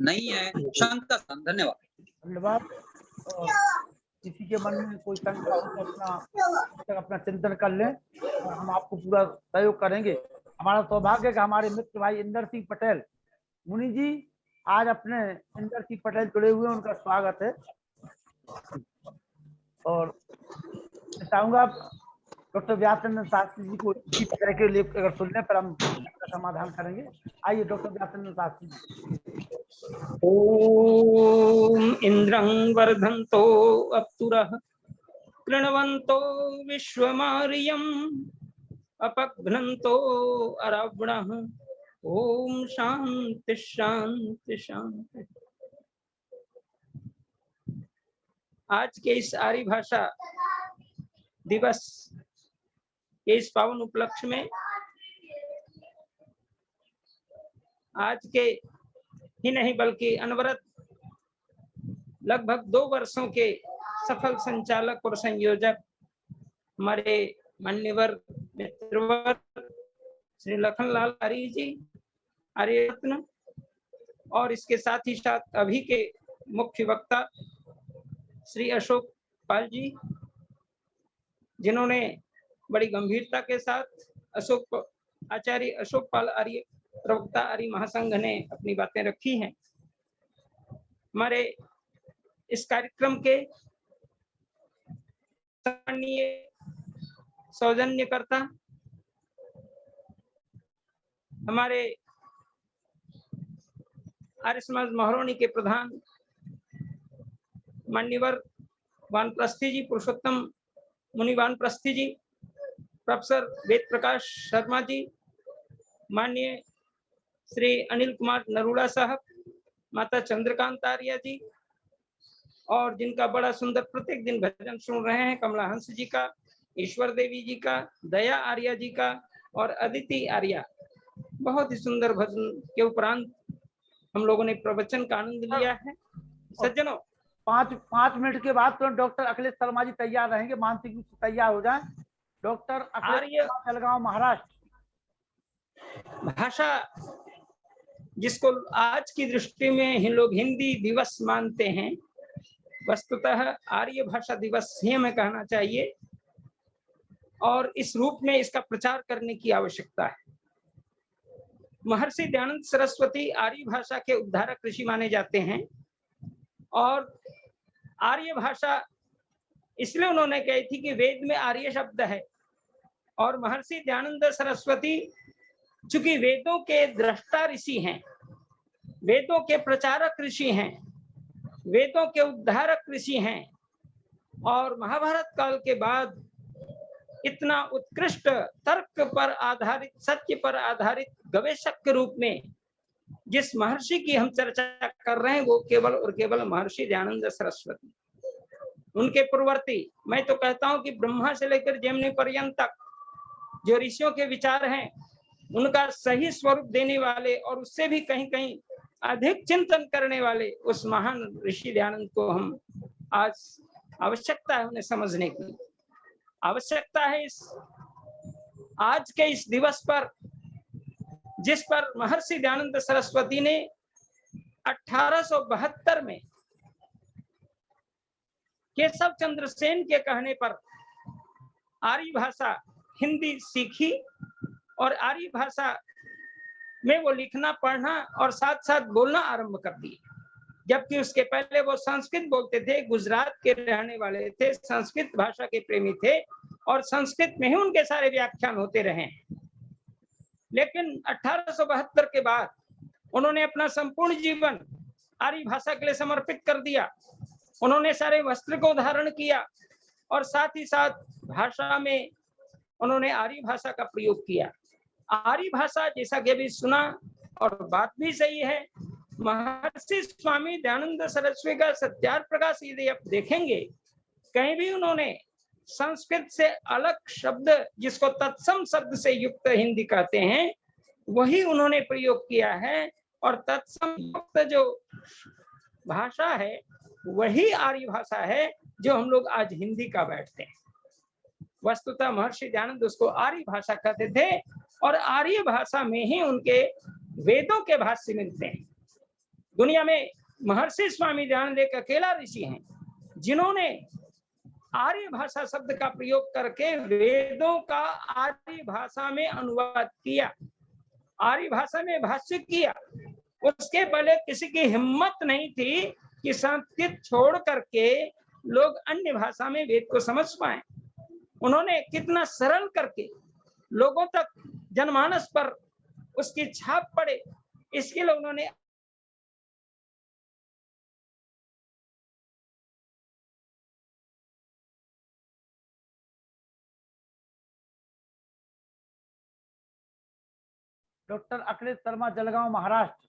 नहीं है। शंका। धन्यवाद। और किसी के मन में कोई शंका हो तो अपना चिंतन कर लें और हम आपको पूरा सहयोग करेंगे। हमारा सौभाग्य है कि हमारे मित्र भाई इंदर सिंह पटेल मुनि जी आज अपने इंदर सिंह पटेल जुड़े हुए, उनका स्वागत है। और चाहूंगा डॉक्टर व्यासचंद्र शास्त्री जी को इसी तरह के लेख अगर सुन लें पर हम समाधान करेंगे। आइए डॉक्टर व्यासचंद्र शास्त्री जी। ओम इंद्रं वर्धन्तो अप्तुरः कृण्वन्तो विश्वमार्यम् अपघ्नन्तो अरावणः। ओम शांति शांति शांति। आज के इस आर्य भाषा दिवस के इस पावन उपलक्ष्य में आज के ही नहीं बल्कि अनवरत लगभग 2 वर्षों के सफल संचालक और संयोजक हमारे मान्यवर मित्रवर श्री लखनलाल आर्य जी आर्य रत्न, और इसके साथ ही साथ अभी के मुख्य वक्ता श्री अशोक पाल जी, जिन्होंने बड़ी गंभीरता के साथ आचार्य अशोक पाल आर्य प्रवक्ता आर्य महासंघ ने अपनी बातें रखी हैं। हमारे इस कार्यक्रम के सौजन्यकर्ता हमारे आर्य समाज महरौनी के प्रधान मान्यवर वानप्रस्थी जी, पुरुषोत्तम मुनि वानप्रस्थी जी, प्रोफेसर वेद प्रकाश शर्मा जी, माननीय श्री अनिल कुमार नरूड़ा साहब, माता चंद्रकांत आर्य जी, और जिनका बड़ा सुंदर प्रत्येक दिन भजन सुन रहे हैं कमला हंस जी का, ईश्वर देवी जी का, दया आर्य जी का और अदिति आर्य। बहुत ही सुंदर भजन के उपरांत हम लोगों ने प्रवचन का आनंद लिया है। सज्जनों, 5 मिनट के बाद तो डॉक्टर अखिलेश शर्मा जी तैयार रहेंगे, मानसिक रूप से तैयार हो जाएं। डॉक्टर अखिलेश शर्मा, जलगांव, महाराष्ट्र। भाषा जिसको आज की दृष्टि में ही लोग हिंदी दिवस मानते हैं, वस्तुतः आर्य भाषा दिवस ही हमें कहना चाहिए, और इस रूप में इसका प्रचार करने की आवश्यकता है। महर्षि दयानंद सरस्वती आर्य भाषा के उद्धारक ऋषि माने जाते हैं, और आर्य भाषा इसलिए उन्होंने कही थी कि वेद में आर्य शब्द है, और महर्षि दयानंद सरस्वती चूंकि वेदों के दृष्टा ऋषि हैं, वेदों के प्रचारक ऋषि हैं, वेदों के उद्धारक ऋषि हैं, और महाभारत काल के बाद इतना उत्कृष्ट तर्क पर आधारित, सत्य पर आधारित गवेषक के रूप में जिस महर्षि की हम चर्चा कर रहे हैं वो केवल और केवल महर्षि दयानंद सरस्वती। उनके पूर्ववर्ती, मैं तो कहता हूं कि ब्रह्मा से लेकर जैमिनि पर्यंत तक जो ऋषियों के विचार हैं, उनका सही स्वरूप देने वाले और उससे भी कहीं कहीं अधिक चिंतन करने वाले उस महान ऋषि दयानंद को हम आज आवश्यकता है उन्हें समझने की। आवश्यकता है इस आज के इस दिवस पर, जिस पर महर्षि दयानंद सरस्वती ने 1872 में केशव चंद्र सेन के कहने पर आर्य भाषा हिंदी सीखी, और आर्य भाषा में वो लिखना, पढ़ना और साथ साथ बोलना आरंभ कर दिए। जबकि उसके पहले वो संस्कृत बोलते थे, गुजरात के रहने वाले थे, संस्कृत भाषा के प्रेमी थे, और संस्कृत में ही उनके सारे व्याख्यान होते रहे। लेकिन 1872 के बाद उन्होंने अपना संपूर्ण जीवन आर्य भाषा के लिए समर्पित कर दिया। उन्होंने सारे वस्त्र को धारण किया, और साथ ही साथ भाषा में उन्होंने आर्य भाषा का प्रयोग किया। आर्य भाषा, जैसा कि अभी सुना और बात भी सही है, महर्षि स्वामी दयानंद सरस्वती का सत्यार्थ प्रकाश यदि आप देखेंगे, कहीं भी उन्होंने संस्कृत से अलग शब्द, जिसको तत्सम शब्द से युक्त हिंदी कहते हैं, वही उन्होंने प्रयोग किया है, और तत्सम युक्त जो भाषा है वही आर्य भाषा है जो हम लोग आज हिंदी का बैठते हैं। वस्तुतः महर्षि दयानंद उसको आर्य भाषा कहते थे, और आर्य भाषा में ही उनके वेदों के भाष्य मिलते हैं। दुनिया में महर्षि स्वामी दयानंद एक अकेला ऋषि हैं जिन्होंने आर्य भाषा शब्द का प्रयोग करके वेदों का आर्य भाषा में अनुवाद किया, आर्य भाषा में भाष्य किया। उसके पहले किसी की हिम्मत नहीं थी कि संस्कृत छोड़ करके लोग अन्य भाषा में वेद को समझ पाए। उन्होंने कितना सरल करके लोगों तक जनमानस पर उसकी छाप पड़े, इसके लिए उन्होंने डॉक्टर अखिलेश शर्मा, जलगांव महाराष्ट्र।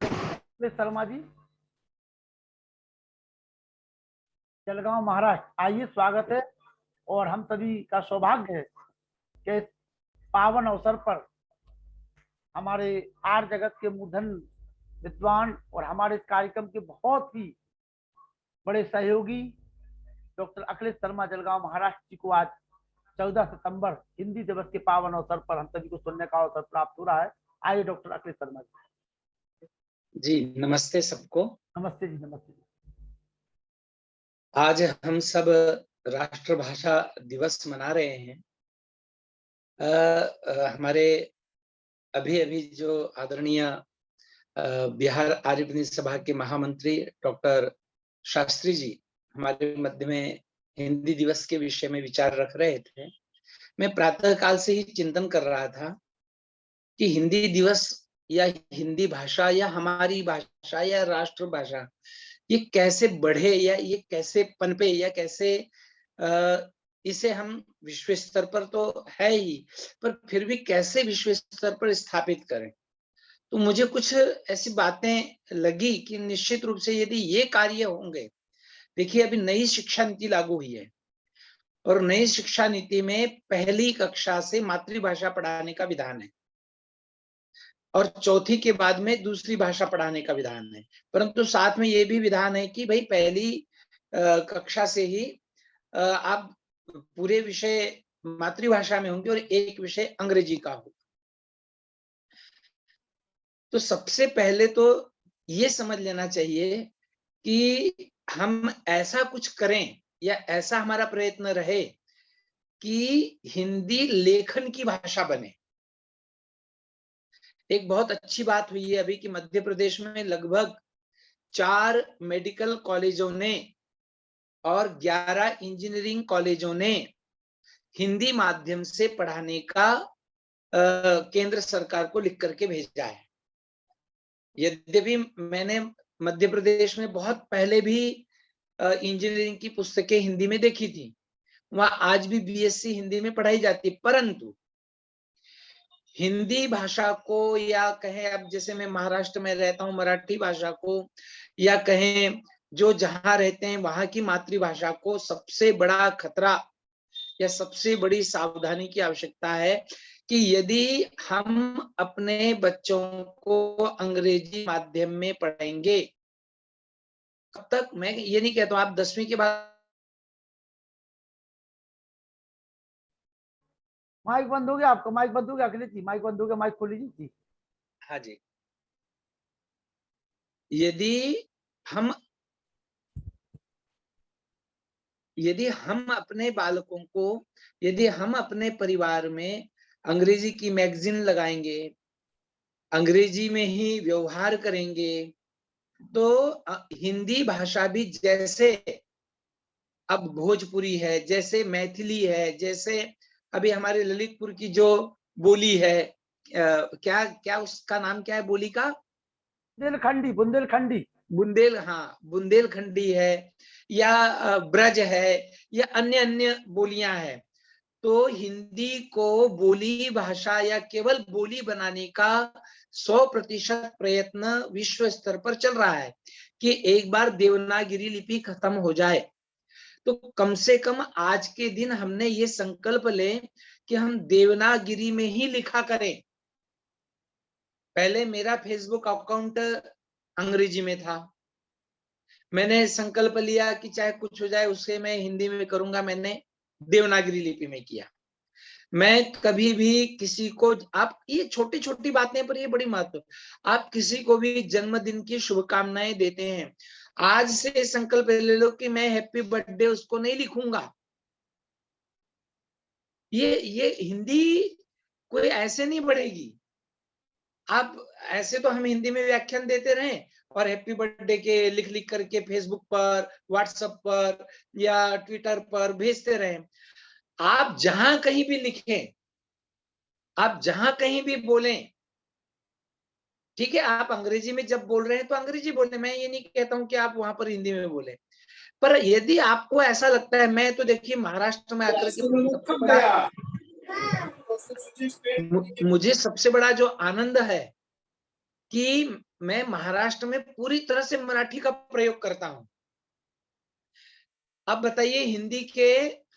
अखिलेश शर्मा जी, जलगांव महाराष्ट्र। आइए, स्वागत है। और हम सभी का सौभाग्य है कि इस पावन अवसर पर हमारे आर जगत के मूर्धन विद्वान और हमारे इस कार्यक्रम के बहुत ही बड़े सहयोगी डॉक्टर अखिलेश शर्मा, जलगांव महाराष्ट्र जी को आज 14 सितंबर हिंदी दिवस के पावन अवसर पर हम सभी को सुनने का अवसर प्राप्त हो रहा है। आइए डॉक्टर अखिलेश शर्मा जी। जी नमस्ते सबको। नमस्ते जी, नमस्ते जी। आज हम सब राष्ट्रभाषा दिवस मना रहे हैं। हमारे अभी अभी जो आदरणीय बिहार आर्य प्रतिनिधि सभा के महामंत्री डॉक्टर शास्त्री जी हमारे मध्य में हिंदी दिवस के विषय में विचार रख रहे थे। मैं प्रातः काल से ही चिंतन कर रहा था कि हिंदी दिवस या हिंदी भाषा या हमारी भाषा या राष्ट्रभाषा ये कैसे बढ़े या ये कैसे पनपे या कैसे इसे हम विश्व स्तर पर तो है ही, पर फिर भी कैसे विश्व स्तर पर स्थापित करें। तो मुझे कुछ ऐसी बातें लगी कि निश्चित रूप से यदि ये कार्य होंगे, देखिए अभी नई शिक्षा नीति लागू हुई है और नई शिक्षा नीति में पहली कक्षा से मातृभाषा पढ़ाने का विधान है और चौथी के बाद में दूसरी भाषा पढ़ाने का विधान है, परंतु साथ में ये भी विधान है कि भाई पहली कक्षा से ही आप पूरे विषय मातृभाषा में होंगे और एक विषय अंग्रेजी का हो। तो सबसे पहले तो ये समझ लेना चाहिए कि हम ऐसा कुछ करें या ऐसा हमारा प्रयत्न रहे कि हिंदी लेखन की भाषा बने। एक बहुत अच्छी बात हुई है अभी कि मध्य प्रदेश में लगभग 4 मेडिकल कॉलेजों ने और 11 इंजीनियरिंग कॉलेजों ने हिंदी माध्यम से पढ़ाने का केंद्र सरकार को लिख करके भेजा है। यद्यपि मैंने मध्य प्रदेश में बहुत पहले भी इंजीनियरिंग की पुस्तकें हिंदी में देखी थी, वहां आज भी बीएससी हिंदी में पढ़ाई जाती, परंतु हिंदी भाषा को या कहें अब जैसे मैं महाराष्ट्र में रहता हूं मराठी भाषा को या कहें जो जहां रहते हैं वहां की मातृभाषा को सबसे बड़ा खतरा या सबसे बड़ी सावधानी की आवश्यकता है कि यदि हम अपने बच्चों को अंग्रेजी माध्यम में पढ़ाएंगे, कब तक, मैं ये नहीं कहता हूं आप 10वीं के बाद। माइक बंद हो गया, आपका माइक बंद हो गया अखिलेश जी, माइक बंद हो गया, माइक खोल लीजिए जी। हाँ जी, यदि हम अपने बालकों को, यदि हम अपने परिवार में अंग्रेजी की मैगजीन लगाएंगे, अंग्रेजी में ही व्यवहार करेंगे, तो हिंदी भाषा भी जैसे अब भोजपुरी है, जैसे मैथिली है, जैसे अभी हमारे ललितपुर की जो बोली है, क्या क्या उसका नाम क्या है बोली का? बुंदेलखंडी, बुंदेलखंडी, बुंदेलखंडी है या ब्रज है या अन्य अन्य बोलियां हैं। तो हिंदी को बोली भाषा या केवल बोली बनाने का 100% प्रयत्न विश्व स्तर पर चल रहा है कि एक बार देवनागरी लिपि खत्म हो जाए तो कम से कम आज के दिन हमने ये संकल्प लें कि हम देवनागरी में ही लिखा करें। पहले मेरा फेसबुक अकाउंट अंग्रेजी में था, मैंने संकल्प लिया कि चाहे कुछ हो जाए उसे मैं हिंदी में करूंगा, मैंने देवनागरी लिपि में किया। मैं कभी भी किसी को, आप ये छोटी छोटी बातें पर ये बड़ी महत्व, आप किसी को भी जन्मदिन की शुभकामनाएं देते हैं, आज से संकल्प ले लो कि मैं हैप्पी बर्थडे उसको नहीं लिखूंगा। ये हिंदी कोई ऐसे नहीं बढ़ेगी। आप ऐसे तो हम हिंदी में व्याख्यान देते रहे, और हैप्पी बर्थडे के लिख लिख करके फेसबुक पर, व्हाट्सएप पर या ट्विटर पर भेजते रहें। आप जहां कहीं भी लिखें, आप जहां कहीं भी बोलें, ठीक है, आप अंग्रेजी में जब बोल रहे हैं तो अंग्रेजी बोलें, मैं ये नहीं कहता हूं कि आप वहां पर हिंदी में बोलें। पर यदि आपको ऐसा लगता है, मैं तो देखिए महाराष्ट्र में आकर के मुझे सबसे बड़ा जो आनंद है कि मैं महाराष्ट्र में पूरी तरह से मराठी का प्रयोग करता हूं। अब बताइए, हिंदी के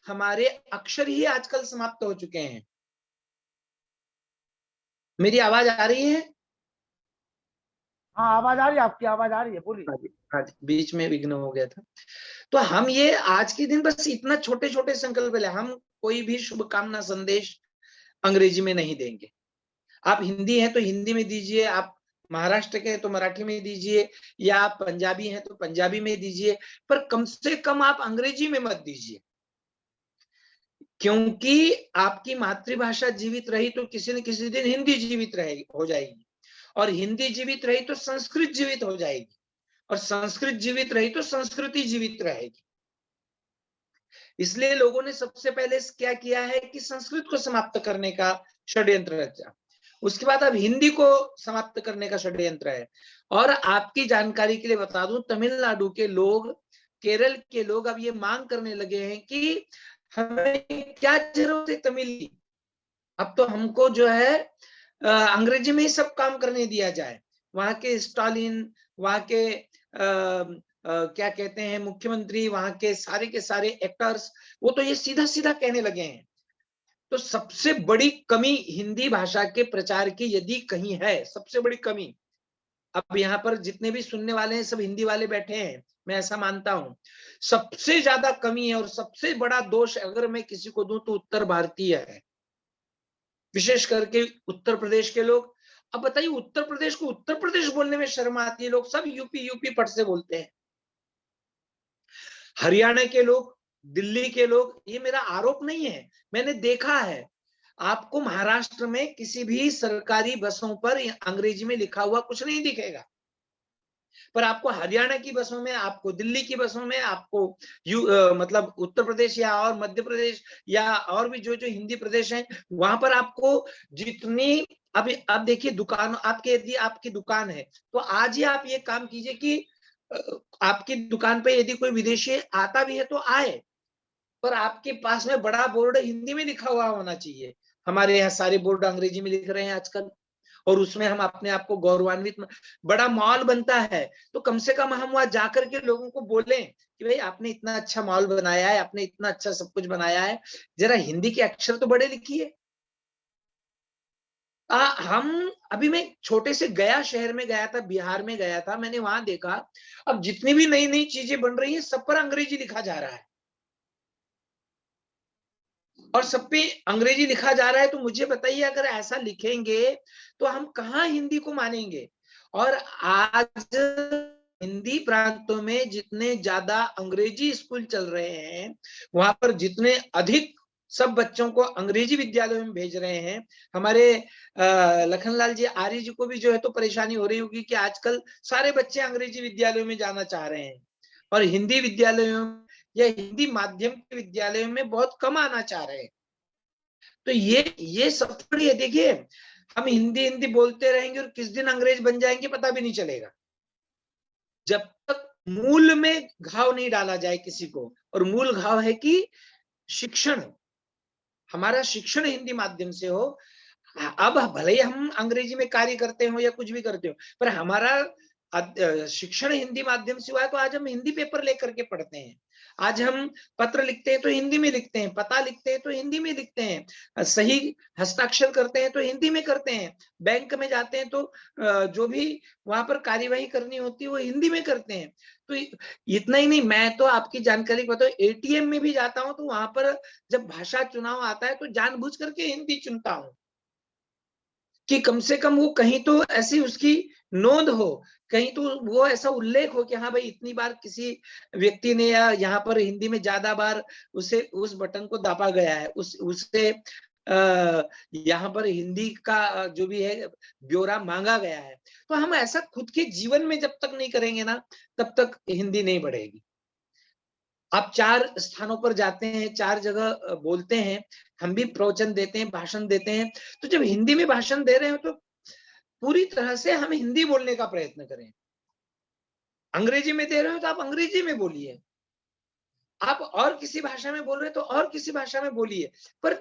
हमारे अक्षर ही आजकल समाप्त हो चुके हैं। मेरी आवाज आ रही है? हाँ, आवाज आ रही है, आपकी आवाज आ रही है, बोलिए। हाँ जी, बीच में विघ्न हो गया था। तो हम ये आज के दिन बस इतना छोटे छोटे संकल्प ले, हम कोई भी शुभकामना संदेश अंग्रेजी में नहीं देंगे। आप हिंदी हैं तो हिंदी में दीजिए, आप महाराष्ट्र के हैं तो मराठी में दीजिए, या आप पंजाबी हैं तो पंजाबी में दीजिए, पर कम से कम आप अंग्रेजी में मत दीजिए। क्योंकि आपकी मातृभाषा जीवित रही तो किसी न किसी दिन हिंदी जीवित रहेगी, हो जाएगी, और हिंदी जीवित रही तो संस्कृत जीवित हो जाएगी, और संस्कृत जीवित रही तो संस्कृति जीवित रहेगी। इसलिए लोगों ने सबसे पहले क्या किया है कि संस्कृत को समाप्त करने का षड्यंत्र रचा, उसके बाद अब हिंदी को समाप्त करने का षड्यंत्र है। और आपकी जानकारी के लिए बता दूं, तमिलनाडु के लोग, केरल के लोग अब ये मांग करने लगे हैं कि हमें क्या जरूरत है तमिल की, अब तो हमको जो है अंग्रेजी में ही सब काम करने दिया जाए। वहां के स्टालिन, वहां के क्या कहते हैं मुख्यमंत्री, वहां के सारे एक्टर्स, वो तो ये सीधा सीधा कहने लगे हैं। तो सबसे बड़ी कमी हिंदी भाषा के प्रचार की यदि कहीं है, सबसे बड़ी कमी, अब यहाँ पर जितने भी सुनने वाले हैं सब हिंदी वाले बैठे हैं, मैं ऐसा मानता हूं, सबसे ज्यादा कमी है और सबसे बड़ा दोष अगर मैं किसी को दूं तो उत्तर भारतीय है, विशेष करके उत्तर प्रदेश के लोग। अब बताइए, उत्तर प्रदेश को उत्तर प्रदेश बोलने में शर्म आती है, लोग सब यूपी यूपी पट से बोलते हैं। हरियाणा के लोग, दिल्ली के लोग, ये मेरा आरोप नहीं है, मैंने देखा है, आपको महाराष्ट्र में किसी भी सरकारी बसों पर अंग्रेजी में लिखा हुआ कुछ नहीं दिखेगा, पर आपको हरियाणा की बसों में, आपको दिल्ली की बसों में, आपको मतलब उत्तर प्रदेश या और मध्य प्रदेश या और भी जो जो हिंदी प्रदेश हैं, वहां पर आपको जितनी, अभी अब देखिए दुकान, आपके यदि आपकी दुकान है तो आज ही आप ये काम कीजिए कि आपकी दुकान पे यदि कोई विदेशी आता भी है तो आए, पर आपके पास में बड़ा बोर्ड हिंदी में लिखा हुआ होना चाहिए। हमारे यहाँ सारे बोर्ड अंग्रेजी में लिख रहे हैं आजकल, और उसमें हम अपने आप को गौरवान्वित, बड़ा मॉल बनता है तो कम से कम हम वहां जाकर के लोगों को बोलें कि भाई आपने इतना अच्छा मॉल बनाया है, आपने इतना अच्छा सब कुछ बनाया है, जरा हिंदी के अक्षर तो बड़े लिखिए। हम अभी, मैं छोटे से गया शहर में गया था, बिहार में गया था, मैंने वहां देखा अब जितनी भी नई नई चीजें बन रही हैं सब पर अंग्रेजी लिखा जा रहा है, और सब पे अंग्रेजी लिखा जा रहा है। तो मुझे बताइए, अगर ऐसा लिखेंगे तो हम कहाँ हिंदी को मानेंगे। और आज हिंदी प्रांतों में जितने ज्यादा अंग्रेजी स्कूल चल रहे हैं, वहां पर जितने अधिक सब बच्चों को अंग्रेजी विद्यालयों में भेज रहे हैं। हमारे लखनलाल जी आर्य जी को भी जो है तो परेशानी हो रही होगी कि आजकल सारे बच्चे अंग्रेजी विद्यालयों में जाना चाह रहे हैं, और हिंदी विद्यालयों या हिंदी माध्यम के विद्यालयों में बहुत कम आना चाह रहे हैं। तो ये सब बड़ी है। देखिए, हम हिंदी हिंदी बोलते रहेंगे और किस दिन अंग्रेज बन जाएंगे पता भी नहीं चलेगा, जब तक मूल में घाव नहीं डाला जाए किसी को। और मूल घाव है कि शिक्षण, हमारा शिक्षण हिंदी माध्यम से हो। अब भले ही हम अंग्रेजी में कार्य करते हो या कुछ भी करते हो, पर हमारा शिक्षण हिंदी माध्यम से हुआ है, तो आज हम हिंदी पेपर लेकर के पढ़ते हैं, आज हम पत्र लिखते हैं तो हिंदी में लिखते हैं, पता लिखते हैं तो हिंदी में लिखते हैं, सही हस्ताक्षर करते हैं तो हिंदी में करते हैं, बैंक में जाते हैं तो जो भी वहां पर कार्यवाही करनी होती है वो हिंदी में करते हैं। तो इतना ही नहीं, मैं तो आपकी जानकारी बताऊं, एटीएम में भी जाता हूं तो वहां पर जब भाषा चुनाव आता है तो जानबूझ करके हिंदी चुनता हूं कि कम से कम वो कहीं तो ऐसी उसकी नोंद हो, कहीं तो वो ऐसा उल्लेख हो कि हाँ भाई इतनी बार किसी व्यक्ति ने या यहाँ पर हिंदी में ज्यादा बार उसे उस बटन को दाबा गया है, उसे यहाँ पर हिंदी का जो भी है ब्यौरा मांगा गया है। तो हम ऐसा खुद के जीवन में जब तक नहीं करेंगे ना, तब तक हिंदी नहीं बढ़ेगी। आप 4 स्थानों पर जाते हैं, 4 जगह बोलते हैं, हम भी प्रवचन देते हैं, भाषण देते हैं, तो जब हिंदी में भाषण दे रहे हो तो पूरी तरह से हम हिंदी बोलने का प्रयत्न करें। अंग्रेजी में दे रहे हो तो आप अंग्रेजी में बोलिए, आप और किसी भाषा में बोल रहे हो तो और किसी भाषा में बोलिए, पर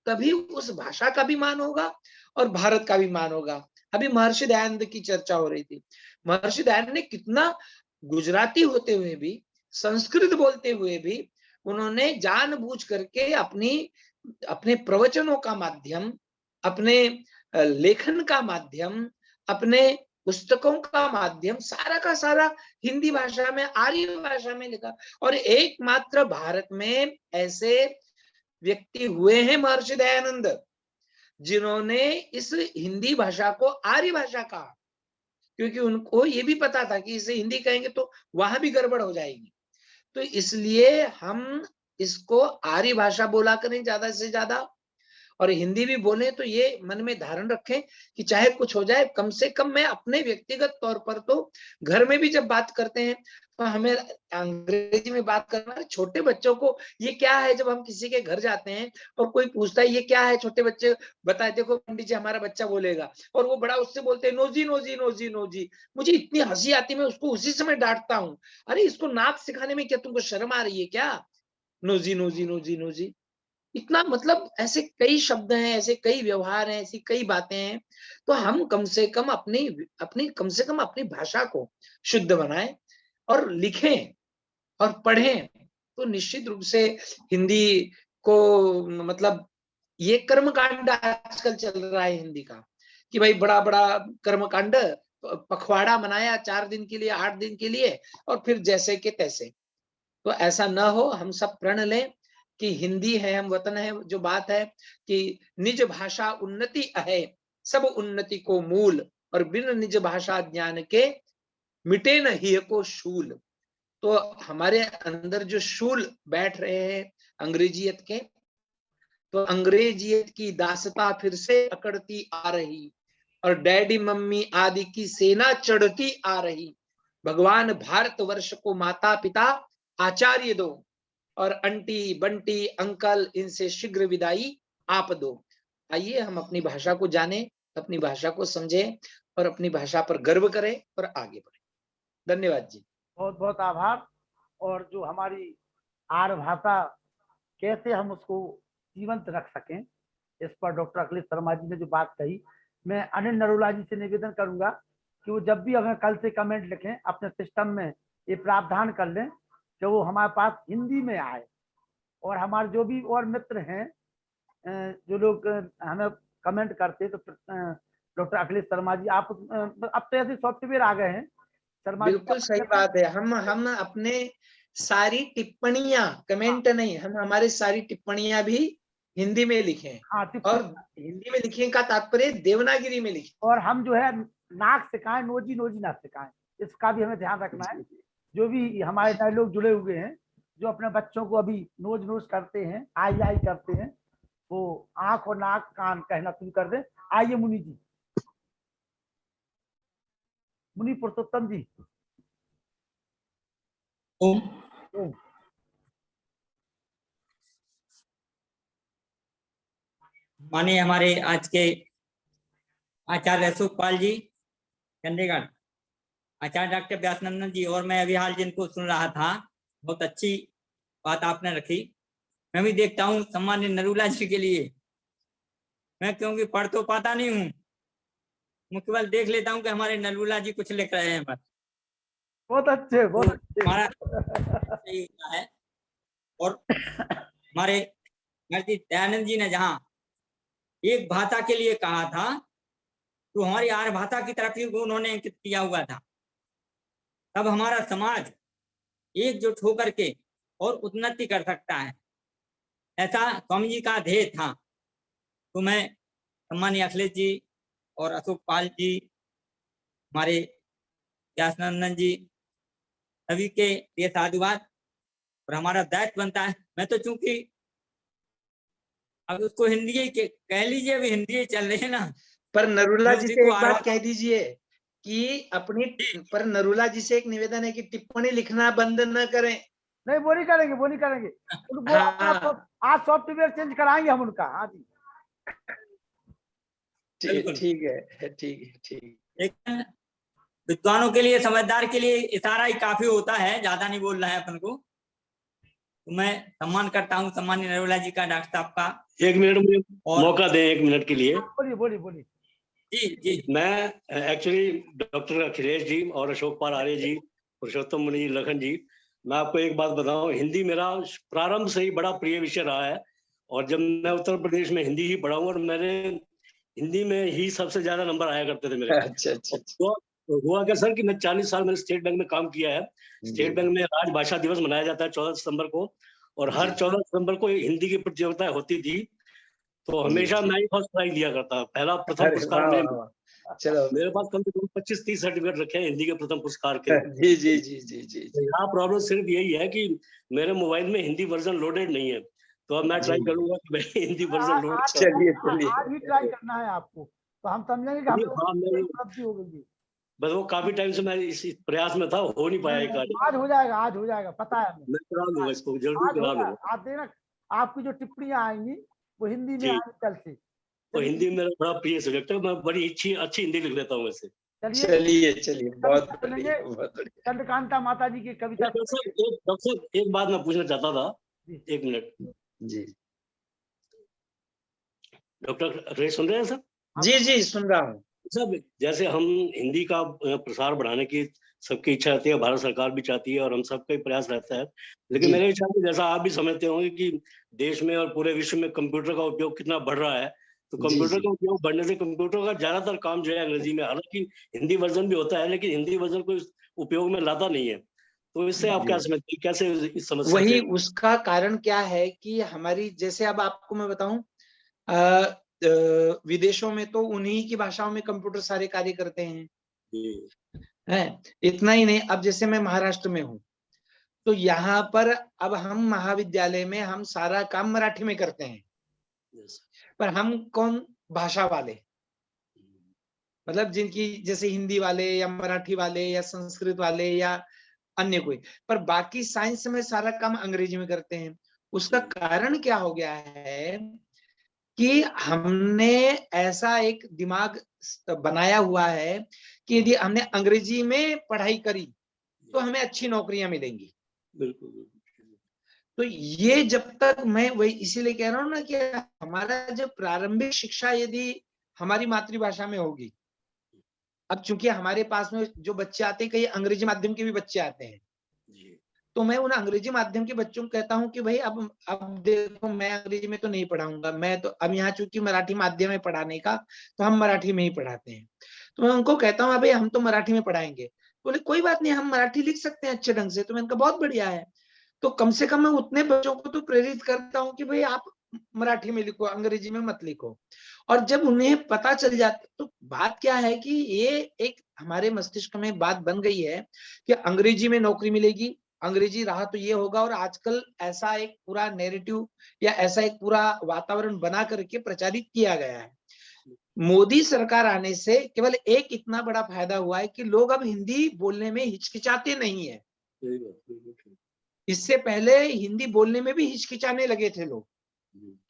तभी उस भाषा का भी मान होगा और भारत का भी मान होगा। अभी महर्षि दयानंद की चर्चा हो रही थी। महर्षि दयानंद ने कितना, गुजराती होते हुए भी, संस्कृत बोलते हुए भी, उन्होंने जानबूझ करके अपने प्रवचनों का माध्यम, अपने लेखन का माध्यम, अपने पुस्तकों का माध्यम सारा का सारा हिंदी भाषा में, आर्य भाषा में लिखा। और एकमात्र भारत में ऐसे व्यक्ति हुए हैं महर्षि दयानंद, जिन्होंने इस हिंदी भाषा को आर्य भाषा कहा, क्योंकि उनको ये भी पता था कि इसे हिंदी कहेंगे तो वहां भी गड़बड़ हो जाएगी। तो इसलिए हम इसको आर्य भाषा बोला करें ज्यादा से ज्यादा, और हिंदी भी बोले तो ये मन में धारण रखें कि चाहे कुछ हो जाए, कम से कम मैं अपने व्यक्तिगत तौर पर तो घर में भी जब बात करते हैं तो हमें अंग्रेजी में बात करना। छोटे बच्चों को ये क्या है, जब हम किसी के घर जाते हैं और कोई पूछता है ये क्या है, छोटे बच्चे बताए, देखो पंडित जी हमारा बच्चा बोलेगा, और वो बड़ा उससे बोलते हैं नोजी नोजी नोजी नोजी। मुझे इतनी हंसी आती, मैं उसको उसी समय डांटता हूँ, अरे इसको नाक सिखाने में क्या तुमको शर्म आ रही है क्या, नोजी नोजी नोजी नोजी। इतना, मतलब ऐसे कई शब्द हैं, ऐसे कई व्यवहार हैं, ऐसी कई बातें हैं। तो हम कम से कम अपनी भाषा को शुद्ध बनाएं और लिखें और पढ़ें, तो निश्चित रूप से हिंदी को, मतलब ये कर्मकांड आजकल चल रहा है हिंदी का, कि भाई बड़ा बड़ा कर्मकांड, पखवाड़ा मनाया 4 दिन के लिए, 8 दिन के लिए, और फिर जैसे के तैसे। तो ऐसा ना हो, हम सब प्रण लें कि हिंदी है हम वतन है। जो बात है कि निज भाषा उन्नति है, सब उन्नति को मूल, और बिन निज भाषा ज्ञान के मिटे न हिय को शूल। तो हमारे अंदर जो शूल बैठ रहे हैं अंग्रेजियत के, तो अंग्रेजियत की दासता फिर से अकड़ती आ रही, और डैडी मम्मी आदि की सेना चढ़ती आ रही। भगवान भारतवर्ष को माता पिता आचार्य दो, और अंटी बंटी अंकल इनसे शीघ्र विदाई आप दो। आइए हम अपनी भाषा को जानें, अपनी भाषा को समझें, और अपनी भाषा पर गर्व करें और आगे बढ़ें। धन्यवाद जी। बहुत बहुत आभार। और जो हमारी आर्य भाषा कैसे हम उसको जीवंत रख सकें, इस पर डॉक्टर अखिलेश शर्मा जी ने जो बात कही, मैं अनिल नरोला जी से निवेदन करूंगा कि वो जब भी अगर कल से कमेंट लिखें, अपने सिस्टम में ये प्रावधान कर लें कि वो हमारे पास हिंदी में आए। और हमारे जो भी और मित्र हैं, जो लोग हमें कमेंट करते, तो डॉक्टर अखिलेश शर्मा जी, आप अब तो ऐसे सॉफ्टवेयर आ गए हैं शर्मा जी, बिल्कुल सही बात है। हम अपने सारी टिप्पणियां, कमेंट नहीं, हम हमारी सारी टिप्पणियां भी हिंदी में लिखें। हाँ, और हिंदी में लिखने का तात्पर्य देवनागरी में लिखें। और हम जो है नाक सिखाएं, नोजी नोजी ना सिखाएं, इसका भी हमें ध्यान रखना है। जो भी हमारे नए लोग जुड़े हुए हैं, जो अपने बच्चों को अभी नोज नोज करते हैं, आई आई करते हैं, वो आंख और नाक कान कहना शुरू कर दें। आइए मुनि जी, मुनि पुरुषोत्तम जी। ओम। ओम। माने हमारे आज के आचार्य अशोक पाल जी चंडीगढ़, आचार्य डॉक्टर व्यासनंदन जी, और मैं अभी हाल जिनको सुन रहा था, बहुत अच्छी बात आपने रखी। मैं भी देखता हूँ सम्मान्य नरूला जी के लिए, मैं क्योंकि पढ़ तो पाता नहीं हूँ, मैं केवल देख लेता हूँ कि हमारे नरूला जी कुछ लिख रहे हैं बस। बहुत अच्छे, बहुत तो अच्छे। हमारा सही होता है। और हमारे महर्षि दयानंद जी ने जहाँ एक भाषा के लिए कहा था, तो हमारी आर्य भाषा की तरफ ही उन्होंने अंकित किया हुआ था। तब हमारा समाज एकजुट होकर के और उन्नति कर सकता है, ऐसा स्वामी जी का ध्येय था। तो मैं सम्मानीय अखिलेश जी और अशोक पाल जी, हमारे व्यासनंदन जी, सभी के लिए साधुवाद। और हमारा दायित्व बनता है, मैं तो चूंकि अब उसको हिंदी कह लीजिए, अभी हिंदी चल रही है ना। पर नरूला मैं जी उसी से को एक बात आर कह दीजिए कि अपनी, पर नरूला जी से एक निवेदन है कि टिप्पणी लिखना बंद न करें। नहीं वो नहीं करेंगे, वो नहीं करेंगे। वो हाँ आज सॉफ्टवेयर चेंज कराएंगे हम उनका। हाँ जी बिल्कुल। ठीक है, ठीक है, ठीक। लेकिन विद्वानों के लिए, समझदार के लिए इशारा ही काफी होता है, ज्यादा नहीं बोल रहे हैं अपन को। तो मैं सम्मान करता हूँ सम्मान्य नरूला जी का, डॉक्टर साहब का। 1 मिनट मुझे और मौका दें, 1 मिनट के लिए। बोलिए बोलिए बोलिए। जी जी मैं एक्चुअली डॉक्टर अखिलेश जी और अशोक पाल आर्य जी, पुरुषोत्तम मुनि जी, लखन जी, मैं आपको एक बात बताऊं, हिंदी मेरा प्रारंभ से ही बड़ा प्रिय विषय रहा है। और जब मैं उत्तर प्रदेश में हिंदी ही पढ़ा हूं, और मेरे हिंदी में ही सबसे ज्यादा नंबर आया करते थे मेरे। अच्छा अच्छा तो हुआ क्या सर कि मैं 40 साल मैंने स्टेट बैंक में काम किया है। स्टेट बैंक में राजभाषा दिवस मनाया जाता है 14 सितंबर को, और हर 14 सितंबर को हिंदी की प्रतियोगिता होती थी। तो हमेशा मैं ही फर्स्ट प्राइज दिया करता, पहला प्रथम अरे पुरस्कार वाह, मुझे। वाह, वाह। चलो मेरे पास कम से कम 25-30 सर्टिफिकेट रखे हैं हिंदी के प्रथम पुरस्कार के। जी जी जी जी जी जी। यहाँ प्रॉब्लम सिर्फ यही है कि मेरे मोबाइल में हिंदी वर्जन लोडेड नहीं है, तो अब मैं ट्राई जी। करूंगा कि मैं हिंदी वर्जन लोड आज चलिए आज ही ट्राई करना है आपको, तो हम समझेंगे कि हम हाँ, मैं उपलब्धि हो गई है। बस वो काफी टाइम से मैं इस प्रयास में था, हो नहीं पाया एक कार्य। आज हो जाएगा, आज हो जाएगा, पता है हमें। मैं करा लूंगा इसको, जल्दी आज हो करा जाएगा, लूंगा। आप देखना आपकी जो टिप्पणियां आएंगी वो हिंदी में जी, आएंगी कल से। तो हिंदी मेरा बड़ा प्रिय सब्जेक्ट है, मैं बड़ी अच्छी हिंदी लिख लेता हूँ वैसे। चलिए चलिए चलिए, बहुत कविता बढ़िया, सुनेंगे, बहुत बढ़िया। चंद्रकांता माता जी की कविता। डॉक्टर साहब एक बात मैं पूछना चाहता था, जी। 1 मिनट। जी डॉक्टर अखिलेश सुन रहे हैं सर? जी जी, सुन रहा हूँ। सब जैसे हम हिंदी का प्रसार बढ़ाने की सबकी इच्छा रहती है, भारत सरकार भी चाहती है और हम सबका ही प्रयास रहता है, लेकिन जी मेरे विचार में जैसा आप भी समझते होंगे कि देश में और पूरे विश्व में कंप्यूटर का उपयोग कितना बढ़ रहा है, तो जी कंप्यूटर जी। का उपयोग बढ़ने से कंप्यूटर का ज्यादातर काम जो है अंग्रेजी में, हालांकि हिंदी वर्जन भी होता है, लेकिन हिंदी वर्जन को उपयोग में लाता नहीं है। तो इससे आप क्या जी। समझते हैं, कैसे इस समस्या वही से? उसका कारण क्या है कि हमारी, जैसे अब आपको मैं बताऊं, विदेशों में तो उन्हीं की भाषाओं में कंप्यूटर सारे कार्य करते हैं, जी, हैं। इतना ही नहीं, अब जैसे मैं महाराष्ट्र में हूँ, तो यहाँ पर अब हम महाविद्यालय में हम सारा काम मराठी में करते हैं, yes, पर हम कौन भाषा वाले, मतलब जिनकी जैसे हिंदी वाले या मराठी वाले या संस्कृत वाले या अन्य कोई, पर बाकी साइंस में सारा काम अंग्रेजी में करते हैं। उसका कारण क्या हो गया है कि हमने ऐसा एक दिमाग बनाया हुआ है कि यदि हमने अंग्रेजी में पढ़ाई करी तो हमें अच्छी नौकरियां मिलेंगी। बिल्कुल बिल्कुल। तो ये जब तक, मैं वही इसीलिए कह रहा हूँ ना कि हमारा जब प्रारंभिक शिक्षा यदि हमारी मातृभाषा में होगी, अब चूंकि हमारे पास में जो बच्चे आते हैं, कई अंग्रेजी माध्यम के भी बच्चे आते हैं, जी, तो मैं उन अंग्रेजी माध्यम के बच्चों को कहता हूँ कि भाई अब देखो, मैं अंग्रेजी में तो नहीं पढ़ाऊंगा, मैं तो अब यहाँ चूंकि मराठी माध्यम है पढ़ाने का, तो हम मराठी में ही पढ़ाते हैं। तो मैं उनको कहता हूँ भाई हम तो मराठी में पढ़ाएंगे। बोले कोई बात नहीं, हम मराठी लिख सकते हैं अच्छे ढंग से। तो मैंने कहा बहुत बढ़िया है। तो कम से कम मैं उतने बच्चों को तो प्रेरित करता हूँ कि भाई आप मराठी में लिखो, अंग्रेजी में मत लिखो। और जब उन्हें पता चल जाता, तो बात क्या है कि ये एक हमारे मस्तिष्क में बात बन गई है कि अंग्रेजी में नौकरी मिलेगी, अंग्रेजी रहा तो ये होगा। और आजकल ऐसा एक पूरा नैरेटिव या ऐसा एक पूरा वातावरण बना करके प्रचारित किया गया है। मोदी सरकार आने से केवल एक इतना बड़ा फायदा हुआ है कि लोग अब हिंदी बोलने में हिचकिचाते नहीं है। सही बात, बिल्कुल। इससे पहले हिंदी बोलने में भी हिचकिचाने लगे थे लोग।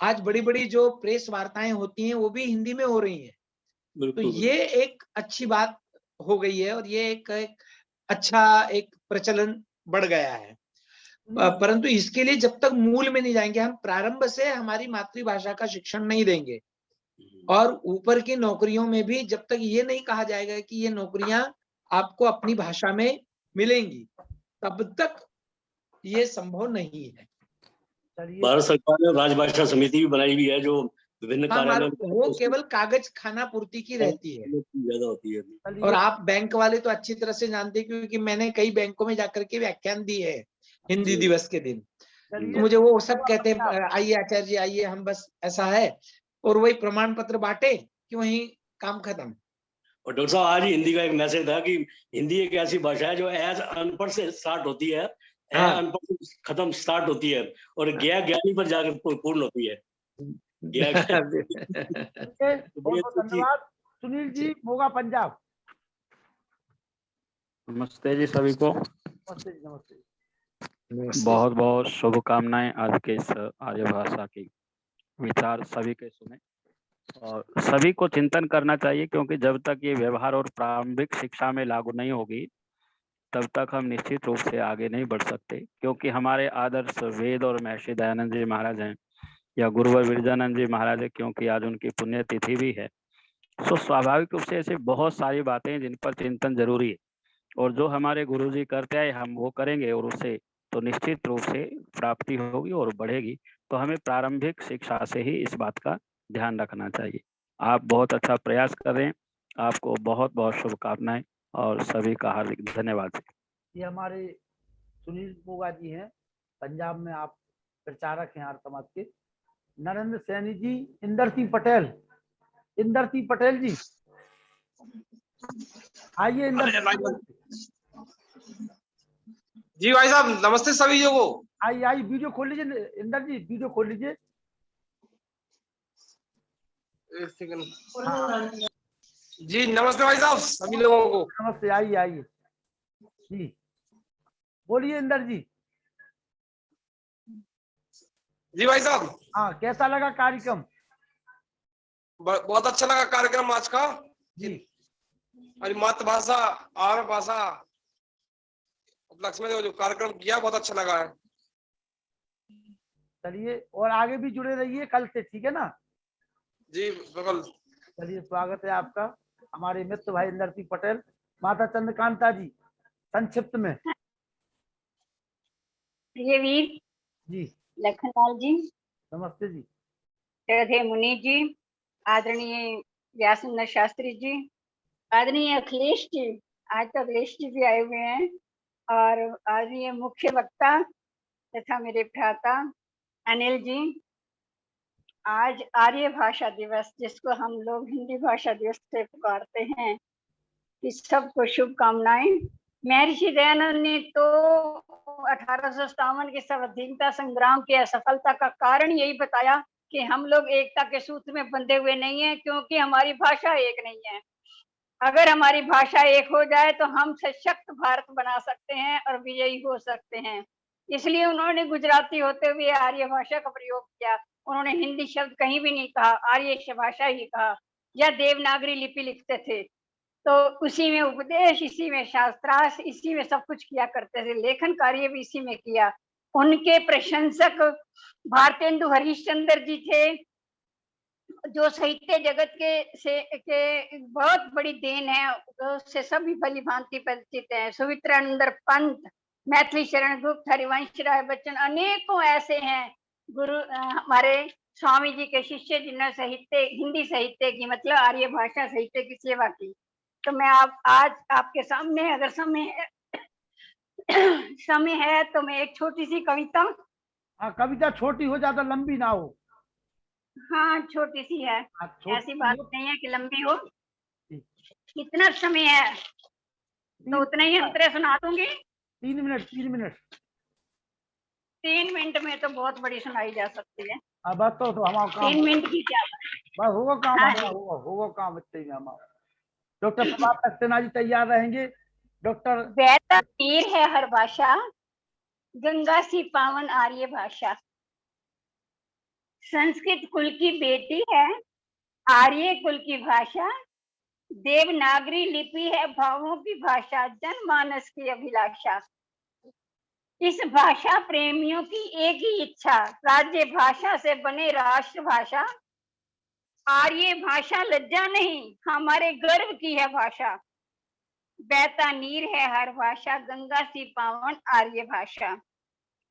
आज बड़ी बड़ी जो प्रेस वार्ताएं होती हैं वो भी हिंदी में हो रही हैं। तो बिल्कुल ये एक अच्छी बात हो गई है और ये एक अच्छा एक प्रचलन बढ़ गया है। परंतु इसके लिए जब तक मूल में नहीं जाएंगे, हम प्रारंभ से हमारी मातृभाषा का शिक्षण नहीं देंगे, और ऊपर की नौकरियों में भी जब तक ये नहीं कहा जाएगा कि ये नौकरियां आपको अपनी भाषा में मिलेंगी, तब तक ये संभव नहीं है। भारत सरकार ने राजभाषा समिति भी बनाई हुई है जो विभिन्न हाँ, कार्यालयों वो केवल कागज खाना पूर्ति की रहती है। ज्यादा होती है। और आप बैंक वाले तो अच्छी तरह से जानते हैं, क्योंकि मैंने कई बैंकों में जाकर के व्याख्यान दी है हिंदी दिवस के दिन। तो मुझे वो सब कहते हैं आइए आचार्य जी आइए, हम बस ऐसा है, और वही प्रमाण पत्र बांटे कि वही काम खत्म। और डॉक्टर साहब आज ही हिंदी का एक मैसेज था कि हिंदी एक ऐसी भाषा है जो एज अनपढ़ से स्टार्ट होती है, हाँ। अनपढ़ से खत्म स्टार्ट होती है और ज्ञानी पर जाकर पूर्ण होती है। किया गया। ओके, बहुत बहुत धन्यवाद। सुनील जी, मोगा पंजाब। नमस्ते जी सभी को, नमस्ते जी, नमस्ते। बहुत बहुत शुभकामनाएं। आज के इस आर्य भाषा की विचार सभी के सुने और सभी को चिंतन करना चाहिए, क्योंकि जब तक ये व्यवहार और प्रारंभिक शिक्षा में लागू नहीं होगी तब तक हम निश्चित रूप से आगे नहीं बढ़ सकते। क्योंकि हमारे आदर्श वेद और महर्षि दयानंद जी महाराज हैं या गुरुवर विरजानंद जी महाराज है, क्योंकि आज उनकी पुण्यतिथि भी है। तो स्वाभाविक रूप से ऐसे बहुत सारी बातें जिन पर चिंतन जरूरी है, और जो हमारे गुरुजी करते आए हम वो करेंगे, और उससे तो निश्चित रूप से प्राप्ति होगी और बढ़ेगी। तो हमें प्रारंभिक शिक्षा से ही इस बात का ध्यान रखना चाहिए। आप बहुत अच्छा प्रयास कर रहे हैं, आपको बहुत बहुत शुभकामनाएं और सभी का हार्दिक धन्यवाद। ये हमारे सुनील मोगा जी हैं, पंजाब में आप प्रचारक हैं आर्य समाज के। नरेंद्र सैनी जी, इंदर सिंह पटेल, इंदर सिंह पटेल जी आइए। इंदर जी भाई साहब, नमस्ते सभी लोगों को। आइए आइए, वीडियो खोल लीजिए इंदर जी, वीडियो खोल लीजिए। एक सेकंड। जी नमस्ते भाई साहब सभी लोगों को। नमस्ते, आइए आइए जी, बोलिए इंदर जी। जी भाई साहब, हाँ, कैसा लगा कार्यक्रम? बहुत अच्छा लगा कार्यक्रम आज का। जी, हमारी मातृभाषा आर्य भाषा उपलक्ष्य में जो कार्यक्रम किया बहुत अच्छा लगा है। चलिए, और आगे भी जुड़े रहिए कल से, ठीक है ना? जी बिल्कुल। चलिए, स्वागत है आपका। हमारे मित्र भाई इंदर सिंह पटेल। माता चंद्रकांता जी, संक्षिप्त में। प्रिय वीर जी, लखनलाल जी, नमस्ते जी। श्रद्धेय मुनि जी, आदरणीय व्यासचंद्र शास्त्री जी, आदरणीय अखिलेश जी, आज तो अखिलेश जी भी आए हुए हैं, और आदरणीय मुख्य वक्ता तथा मेरे भ्राता अनिल जी। आज आर्य भाषा दिवस, जिसको हम लोग हिंदी भाषा दिवस से पुकारते हैं, इस सबको शुभकामनाएं। महर्षि दयानंद ने तो 1857 के स्वाधीनता संग्राम की असफलता का कारण यही बताया कि हम लोग एकता के सूत्र में बंधे हुए नहीं हैं, क्योंकि हमारी भाषा एक नहीं है। अगर हमारी भाषा एक हो जाए तो हम सशक्त भारत बना सकते हैं और विजयी हो सकते हैं। इसलिए उन्होंने गुजराती होते हुए आर्य भाषा का प्रयोग किया। उन्होंने हिंदी शब्द कहीं भी नहीं कहा, आर्य भाषा ही कहा, या देवनागरी लिपि लिखते थे। तो उसी में उपदेश, इसी में शास्त्रार्थ, इसी में सब कुछ किया करते थे। लेखन कार्य भी इसी में किया। उनके प्रशंसक भारतेंदु हरिश्चंद्र जी थे, जो साहित्य जगत के बहुत बड़ी देन है, उससे सभी भली भांति परिचित हैं। सुमित्रानंद पंत, मैथिली शरण गुप्त, हरिवंश राय बच्चन, अनेकों ऐसे हैं गुरु हमारे स्वामी जी के शिष्य जिन्होंने साहित्य, हिंदी साहित्य की मतलब आर्य भाषा साहित्य की सेवा की। तो मैं आज आपके सामने, अगर समय है तो मैं एक छोटी सी कविता। हाँ, कविता छोटी हो, ज्यादा लंबी ना हो। हाँ, छोटी सी है, ऐसी बात नहीं है कि लंबी हो। कितना समय है तो उतना ही अंतरे सुना दूंगी। 3 मिनट, 3 मिनट। 3 मिनट में तो बहुत बड़ी सुनाई जा सकती है। बस तो हमारा काम 3 मिनट की क्या बस होगा काम। हाँ, होगा काम इतने में हमारा। डॉक्टर प्रभात सक्सेना जी तैयार रहेंगे। डॉक्टर वैसा तीर है हर भाषा, गंगा सी पावन आर्य भाषा। संस्कृत कुल की बेटी है आर्य कुल की भाषा। देवनागरी लिपि है भावों की भाषा, जनमानस की अभिलाषा। इस भाषा प्रेमियों की एक ही इच्छा, राज्य भाषा से बने राष्ट्र भाषा। आर्य भाषा लज्जा नहीं, हमारे गर्व की है भाषा। बहता नीर है हर भाषा, गंगा सी पावन आर्य भाषा।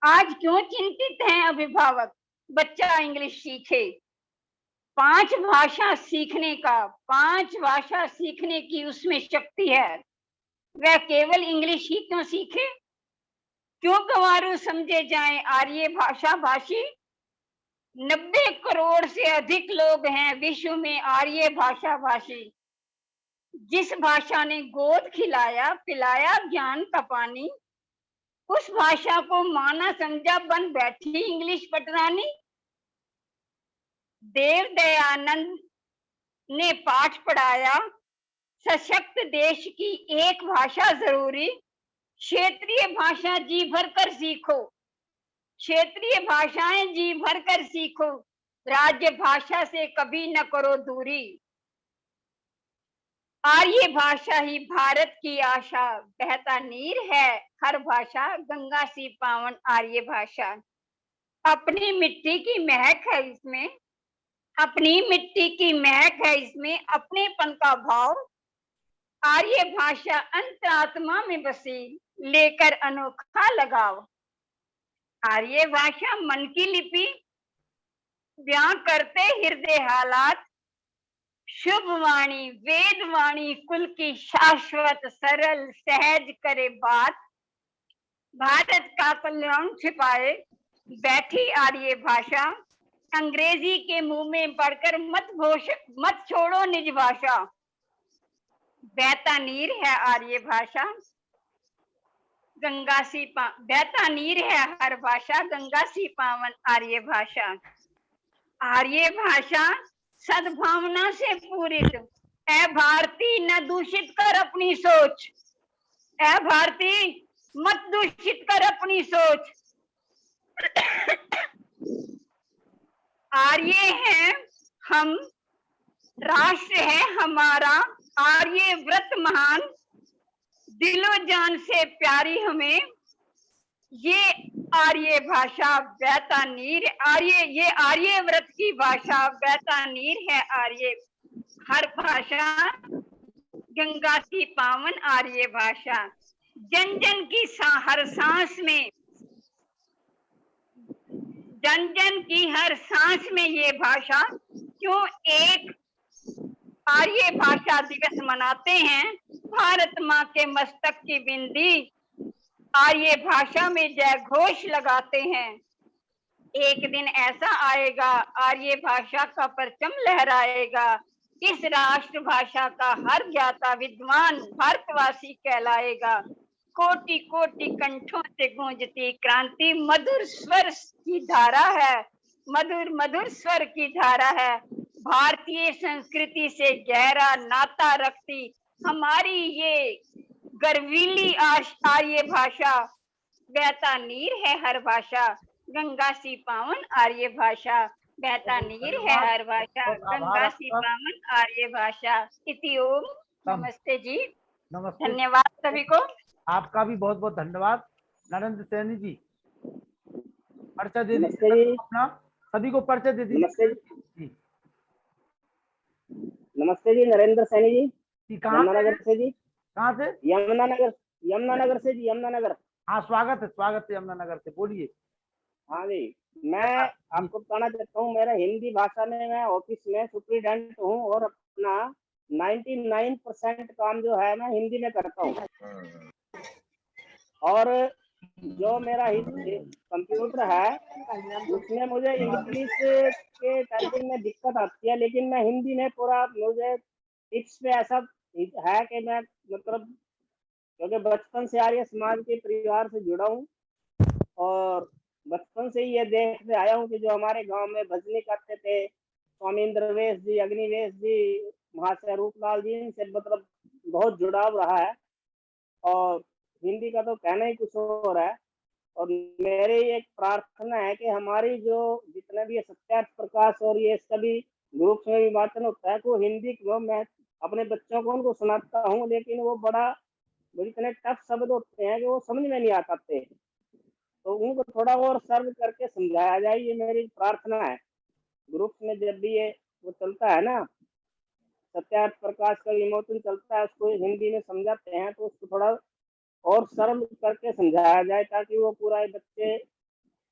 आज क्यों चिंतित हैं अभिभावक, बच्चा इंग्लिश सीखे। 5 भाषा सीखने का, 5 भाषा सीखने की उसमें शक्ति है। वह केवल इंग्लिश ही क्यों सीखे, क्यों गंवारू समझे जाएं आर्य भाषा भाषी। 90 करोड़ से अधिक लोग हैं विश्व में आर्य भाषा भाषी। जिस भाषा ने गोद खिलाया पिलाया ज्ञान का पानी, उस भाषा को माना समझा बन बैठी इंग्लिश पटरानी। देव दयानंद ने पाठ पढ़ाया, सशक्त देश की एक भाषा जरूरी, क्षेत्रीय भाषा जी भर कर सीखो, क्षेत्रीय भाषाएं जी भर कर सीखो, राज्य भाषा से कभी न करो दूरी। आर्य भाषा ही भारत की आशा, बहता नीर है हर भाषा, गंगा सी पावन आर्य भाषा। अपनी मिट्टी की महक है इसमें, अपनी मिट्टी की महक है इसमें, अपनेपन का भाव। आर्य भाषा अंतरात्मा में बसी, लेकर अनोखा लगाव। आर्य भाषा मन की लिपि, बयां करते हृदय हालात, शुभ वाणी वेद वाणी कुल की शाश्वत, सरल सहज करे बात। भारत का कल्याण छिपाए बैठी आर्य भाषा, अंग्रेजी के मुंह में पढ़कर मत छोड़ो निज भाषा। बहता नीर है आर्य भाषा, गंगा सी बहता नीर है हर भाषा, गंगा सी पावन आर्य भाषा। आर्य भाषा सद्भावना से पूरित, ऐ भारती न दूषित कर अपनी सोच, ऐ भारती मत दूषित कर अपनी सोच। आर्य हैं हम, राष्ट्र है हमारा, आर्य व्रत महान, दिलो जान से प्यारी हमें। ये आर्य भाषा बहता नीर, ये आर्य व्रत की भाषा बहता नीर है आर्य हर भाषा, गंगा की पावन आर्य भाषा। जन जन की हर सांस में, जन जन की हर सांस में ये भाषा, क्यों एक आर्य भाषा दिवस मनाते हैं, भारत माँ के मस्तक की बिंदी आर्य भाषा में जय घोष लगाते हैं। एक दिन ऐसा आएगा आर्य भाषा का परचम लहराएगा, इस राष्ट्र भाषा का हर ज्ञाता विद्वान भारतवासी कहलाएगा। कोटि कोटि कंठों से गूंजती क्रांति, मधुर स्वर की धारा है, मधुर मधुर स्वर की धारा है। भारतीय संस्कृति से गहरा नाता रखती हमारी ये गर्वीली आर्य भाषा, बहता नीर है हर भाषा, गंगा सी पावन आर्य भाषा। बहता नीर है हर भाषा, गंगा सी पावन आर्य भाषा। इति ओम। नमस्ते जी। नमस्ते। धन्यवाद सभी को। आपका भी बहुत बहुत धन्यवाद। नरेंद्र सैनी जी परिचय दे दीजिए अपना, सभी को परिचय दे दीजिए। नमस्ते जी। नमस्ते जी, नरेंद्र सैनी जी, यमुनानगर से जी। कहाँ से? यमुनानगर, यमुनानगर से जी, यमुनानगर। हाँ, स्वागत है यमुनानगर से, बोलिए। हाँ जी, मैं आपको बताना चाहता हूँ, मेरा हिंदी भाषा में मैं ऑफिस में सुपरिटेंडेंट हूँ और अपना 99% काम जो है मैं हिंदी में करता हूँ। और जो मेरा कंप्यूटर है उसमें मुझे इंग्लिश के टाइपिंग में दिक्कत आती है, लेकिन मैं हिंदी में पूरा, मुझे टिप्स पे ऐसा है कि मैं मतलब क्योंकि बचपन से आर्य समाज के परिवार से जुड़ा हूँ और बचपन से ही ये देखते आया हूँ कि जो हमारे गांव में भजनी करते थे स्वामी इंद्रवेश जी, अग्निवेश जी, महाशय रूपलाल जी, इनसे मतलब बहुत जुड़ाव रहा है और हिंदी का तो कहना ही कुछ और है। और मेरी एक प्रार्थना है कि हमारी जो जितने भी ये सत्यार्थ प्रकाश और ये सभी ग्रुप्स में भी वाचन होता है, वो हिंदी को मैं अपने बच्चों को उनको सुनाता हूँ, लेकिन वो इतने टफ शब्द होते हैं कि वो समझ में नहीं आ पाते, तो उनको थोड़ा और सर्व करके समझाया जाए, ये मेरी प्रार्थना है। ग्रुप्स में जब भी ये वो चलता है ना, सत्यार्थ प्रकाश का विमोचन चलता है, उसको हिंदी में समझाते हैं, तो उसको थोड़ा और सरल करके समझाया जाए ताकि वो पूरा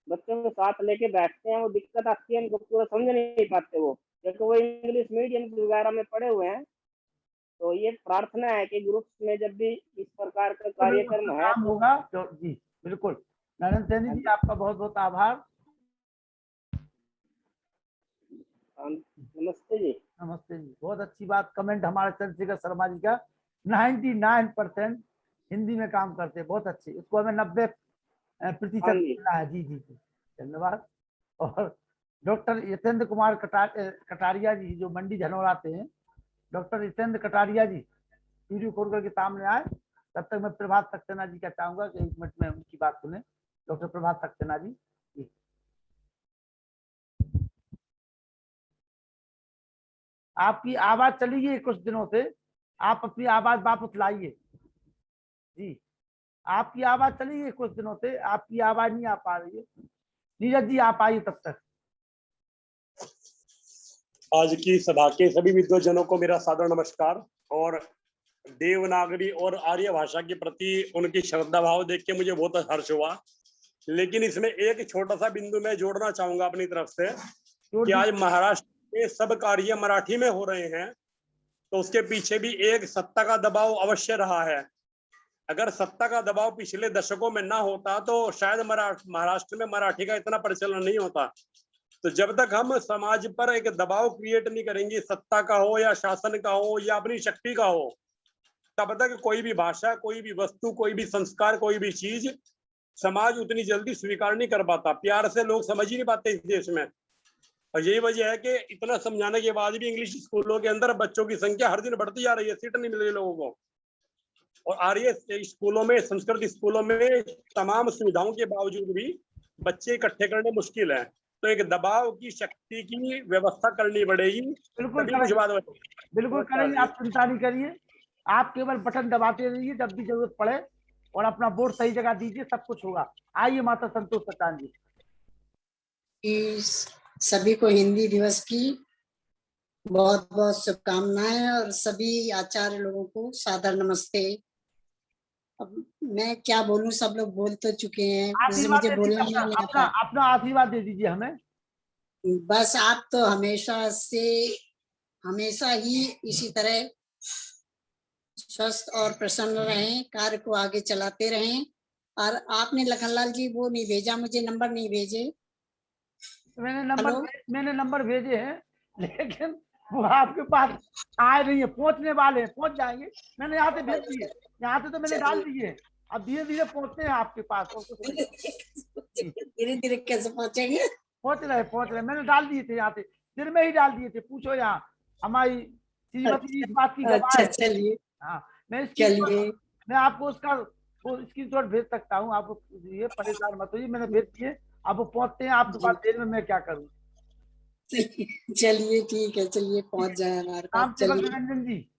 बच्चों के साथ लेके बैठते हैं। वो दिक्कत आती है, उनको पूरा समझ नहीं पाते वो, क्योंकि वो इंग्लिश मीडियम वगैरह में पढ़े हुए हैं। तो ये प्रार्थना है कि ग्रुप्स में जब भी इस प्रकार का कार्यक्रम है होगा तो जी बिल्कुल। नरेंद्र सैनी जी, आपका बहुत बहुत आभार। नमस्ते जी। नमस्ते जी, बहुत अच्छी बात। कमेंट हमारे चंद्रशेखर शर्मा जी का 99% हिंदी में काम करते हैं, बहुत अच्छे। इसको हमें 90% मिला है। जी जी जी, धन्यवाद। और डॉक्टर यतेंद्र कुमार कटारिया जी जो मंडी झनौरा आते हैं, डॉक्टर यतेंद्र कटारिया जी वीडियो खोल करके सामने आए। तब तक मैं प्रभात सक्सेना जी का चाहूंगा कि 1 मिनट में उनकी बात सुने। डॉक्टर प्रभात सक्सेना जी। आपकी आवाज चली गई कुछ दिनों से, आप अपनी आवाज वापस लाइए जी। आपकी आवाज चली गई कुछ दिनों से, आपकी आवाज नहीं आ पा रही है। नीरज जी आप आइए तब तक। आज की सभा के सभी विद्वजनों को मेरा सादर नमस्कार। और देवनागरी और आर्य भाषा के प्रति उनकी श्रद्धा भाव देख के मुझे बहुत हर्ष हुआ। लेकिन इसमें एक छोटा सा बिंदु मैं जोड़ना चाहूंगा अपनी तरफ से कि आज महाराष्ट्र में सब कार्य मराठी में हो रहे हैं, तो उसके पीछे भी एक सत्ता का दबाव अवश्य रहा है। अगर सत्ता का दबाव पिछले दशकों में ना होता तो शायद महाराष्ट्र में मराठी का इतना प्रचलन नहीं होता। तो जब तक हम समाज पर एक दबाव क्रिएट नहीं करेंगे, सत्ता का हो या शासन का हो या अपनी शक्ति का हो, तब तक कोई भी भाषा, कोई भी वस्तु, कोई भी संस्कार, कोई भी चीज समाज उतनी जल्दी स्वीकार नहीं कर पाता। प्यार से लोग समझ ही नहीं पाते इस देश में। और यही वजह है कि इतना समझाने के बाद भी इंग्लिश स्कूलों के अंदर बच्चों की संख्या हर दिन बढ़ती जा रही है, सीट नहीं मिल रही लोगों को। और आर्य स्कूलों में, संस्कृत स्कूलों में तमाम सुविधाओं के बावजूद भी बच्चे इकट्ठे करने मुश्किल है। तो एक दबाव की शक्ति की व्यवस्था करनी पड़ेगी। बिल्कुल बिल्कुल करेंगे, आप चिंता नहीं करिए। आप केवल बटन दबाते रहिए जब भी जरूरत पड़े, और अपना वोट सही जगह दीजिए, सब कुछ होगा। आइए माता संतोष सचान जी। सभी को हिंदी दिवस की बहुत बहुत शुभकामनाएं और सभी आचार्य लोगों को सादर नमस्ते। अब मैं क्या बोलूं, सब लोग बोल तो चुके हैं, वैसे मुझे बोलना नहीं आता। अपना आशीर्वाद दे दीजिए हमें। बस आप तो हमेशा ही इसी तरह स्वस्थ और प्रसन्न रहें, कार्य को आगे चलाते रहें। और आपने लखनलाल जी वो नहीं भेजा, मुझे नंबर नहीं भेजे। मैंने नंबर भेजे हैं, लेकिन वो आपके पास आए नहीं है। पहुंचने वाले हैं, पहुंच जाएंगे। मैंने यहाँ से भेज दिए, यहाँ से तो मैंने डाल दिए। अब धीरे धीरे पहुंचते हैं आपके पास। धीरे धीरे कैसे पहुंचेंगे? पहुंच रहे। मैंने डाल दिए थे, यहाँ से दिन में ही डाल दिए थे। पूछो यहाँ हमारी श्रीमती जी इस बात की गवाह है। चलिए, हाँ, मैं आपको इसकी स्क्रीनशॉट भेज सकता हूँ। आप ये परेशान मत होइए, मैंने भेज दिए। अब वो पहुंचते हैं आपके पास, देर में मैं क्या करूँ। चलिए ठीक है, चलिए पहुंच जाए हमारे पास। रामसेवक निरंजन जी,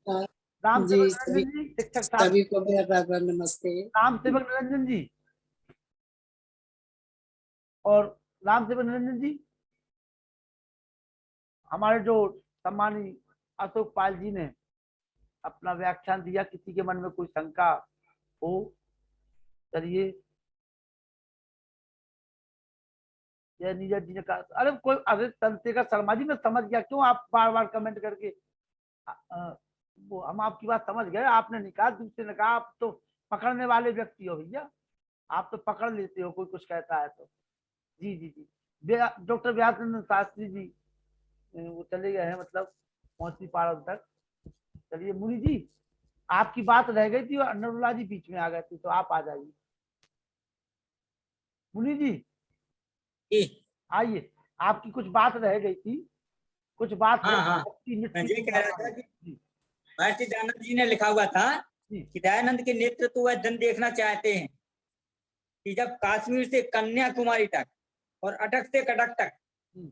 शिक्षक सभी को मेरा नमस्ते। रामसेवक निरंजन जी और रामसेवक निरंजन जी, हमारे जो सम्मानी अशोक पाल जी ने अपना व्याख्यान दिया, किसी के मन में कोई शंका हो, चलिए। यह नीरज जी ने कहा, अरे चंद्रशेखर शर्मा जी, मैं समझ गया क्यों आप बार बार कमेंट करके वो हम आपकी बात समझ गए। आपने नहीं कहा, दूसरे ने कहा। आप तो पकड़ने वाले व्यक्ति हो भैया, आप तो पकड़ लेते हो, कोई कुछ कहता है तो। जी जी जी। डॉक्टर व्यासचंद्र शास्त्री जी वो चले गए हैं, मतलब पहुंच नहीं पा रहा तक। चलिए मुनि जी, आपकी बात रह गई थी और नरुला जी बीच में आ गए थे, तो आप आ जाइए। मुनि जी आइए, आपकी कुछ बात रह गई थी, कुछ बात। हाँ। मैं ये कह रहा था कि महर्षि दयानंद जी ने लिखा हुआ था कि दयानंद के नेतृत्व वह दिन देखना चाहते हैं कि जब कश्मीर से कन्याकुमारी तक और अटक से कटक तक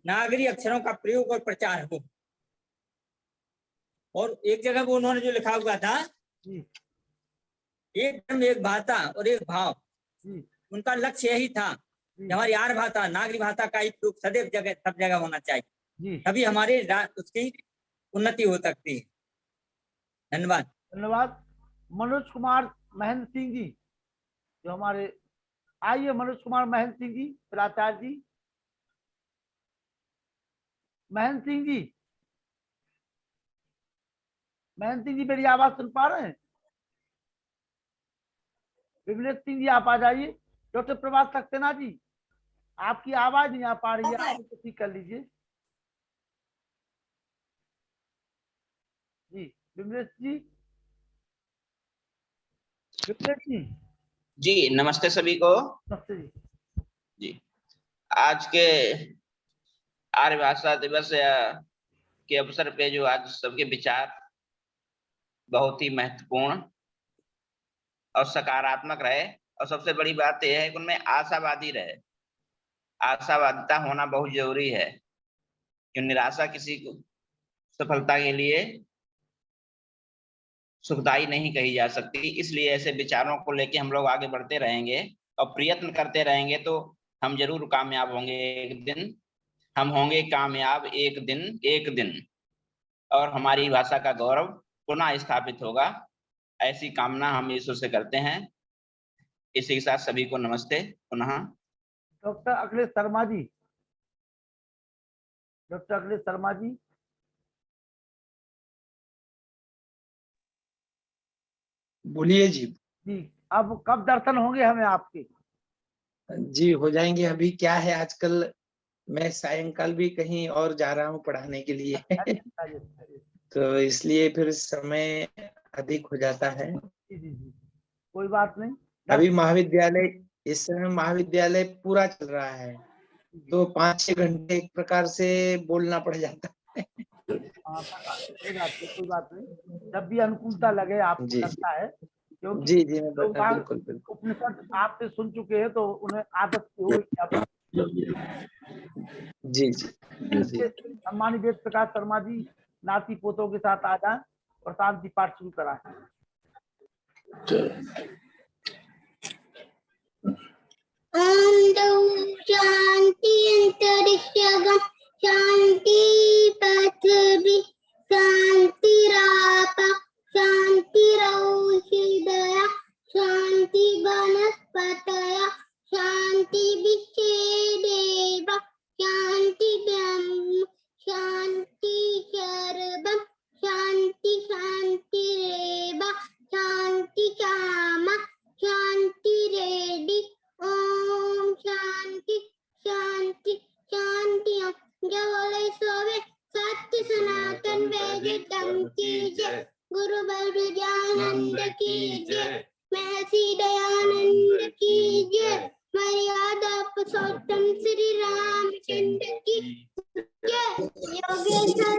नागरी अक्षरों का प्रयोग और प्रचार हो। और एक जगह वो उन्होंने जो लिखा हुआ था, एक धर्म, एक भाषा और एक भाव, उनका लक्ष्य यही था कि हमारी आर्य भाषा, नागरी भाषा का एक प्रयोग सदैव सब जगह होना चाहिए, तभी हमारे उसकी उन्नति हो सकती है। धन्यवाद। मनोज कुमार महेंद्र सिंह जी जो हमारे, आइए मनोज कुमार महेंद्र सिंह जी, प्राचार्य जी। महेंद्र सिंह जी, मेरी आवाज सुन पा रहे हैं? विमलेश सिंह जी आप आ जाइए। डॉक्टर प्रभात सक्सेना जी, आपकी आवाज नहीं आ पा रही है, आप इसको ठीक कर लीजिए जी। विमलेश जी, जी नमस्ते सभी को। नमस्ते जी। जी, आर्य भाषा दिवस के अवसर पे जो आज सबके विचार बहुत ही महत्वपूर्ण और सकारात्मक रहे, और सबसे बड़ी बात यह है कि उनमें आशावादी रहे। आशावादिता होना बहुत जरूरी है, कि निराशा किसी को सफलता के लिए सुखदायी नहीं कही जा सकती। इसलिए ऐसे विचारों को लेके हम लोग आगे बढ़ते रहेंगे और प्रयत्न करते रहेंगे तो हम जरूर कामयाब होंगे एक दिन। हम होंगे कामयाब एक दिन, और हमारी भाषा का गौरव पुनः स्थापित होगा। ऐसी कामना हम ईश्वर से करते हैं। इसी के साथ सभी को नमस्ते पुनः। Doctor Akhilesh Sharma ji, doctor Akhilesh Sharma ji. बोलिए जी। जी, अब कब दर्शन होंगे हमें आपके? जी हो जाएंगे। अभी क्या है, आजकल मैं सायंकाल भी कहीं और जा रहा हूँ पढ़ाने के लिए तो इसलिए फिर समय अधिक हो जाता है। जी जी जी, कोई बात नहीं। अभी महाविद्यालय, इस समय महाविद्यालय पूरा चल रहा है तो 5-6 घंटे एक प्रकार से बोलना पड़ जाता है। कोई बात नहीं, जब भी अनुकूलता लगे आपको लगता है, क्योंकि जी जी मैं बिल्कुल बिल्कुल उपनिषद आपसे सुन चुके हैं तो उन्हें आदत होगी। जी जी जी। सम्मानित वेद प्रकाश शर्मा जी नाती पोतों के साथ आ जाएं और शांति पाठ शुरू कराएं। शांति अंतरिक्षगम शांति पृथ्वी शांतिराप शांतिरौषधयः शांति वनस्पतयः शांति विश्वेदेव शांति ब्रह्म शांति सर्वं शांति शांतिरेव शांति कामा शांति रेडि ओम शांति शांति शांति। जय सोवे सत्य सनातन वेदम की जय। गुरु बलविद्यानंद की जय। महर्षि दयानंद की जय। मर्यादा पुरुषोत्तम श्री रामचंद्र की जय। योगेश्वर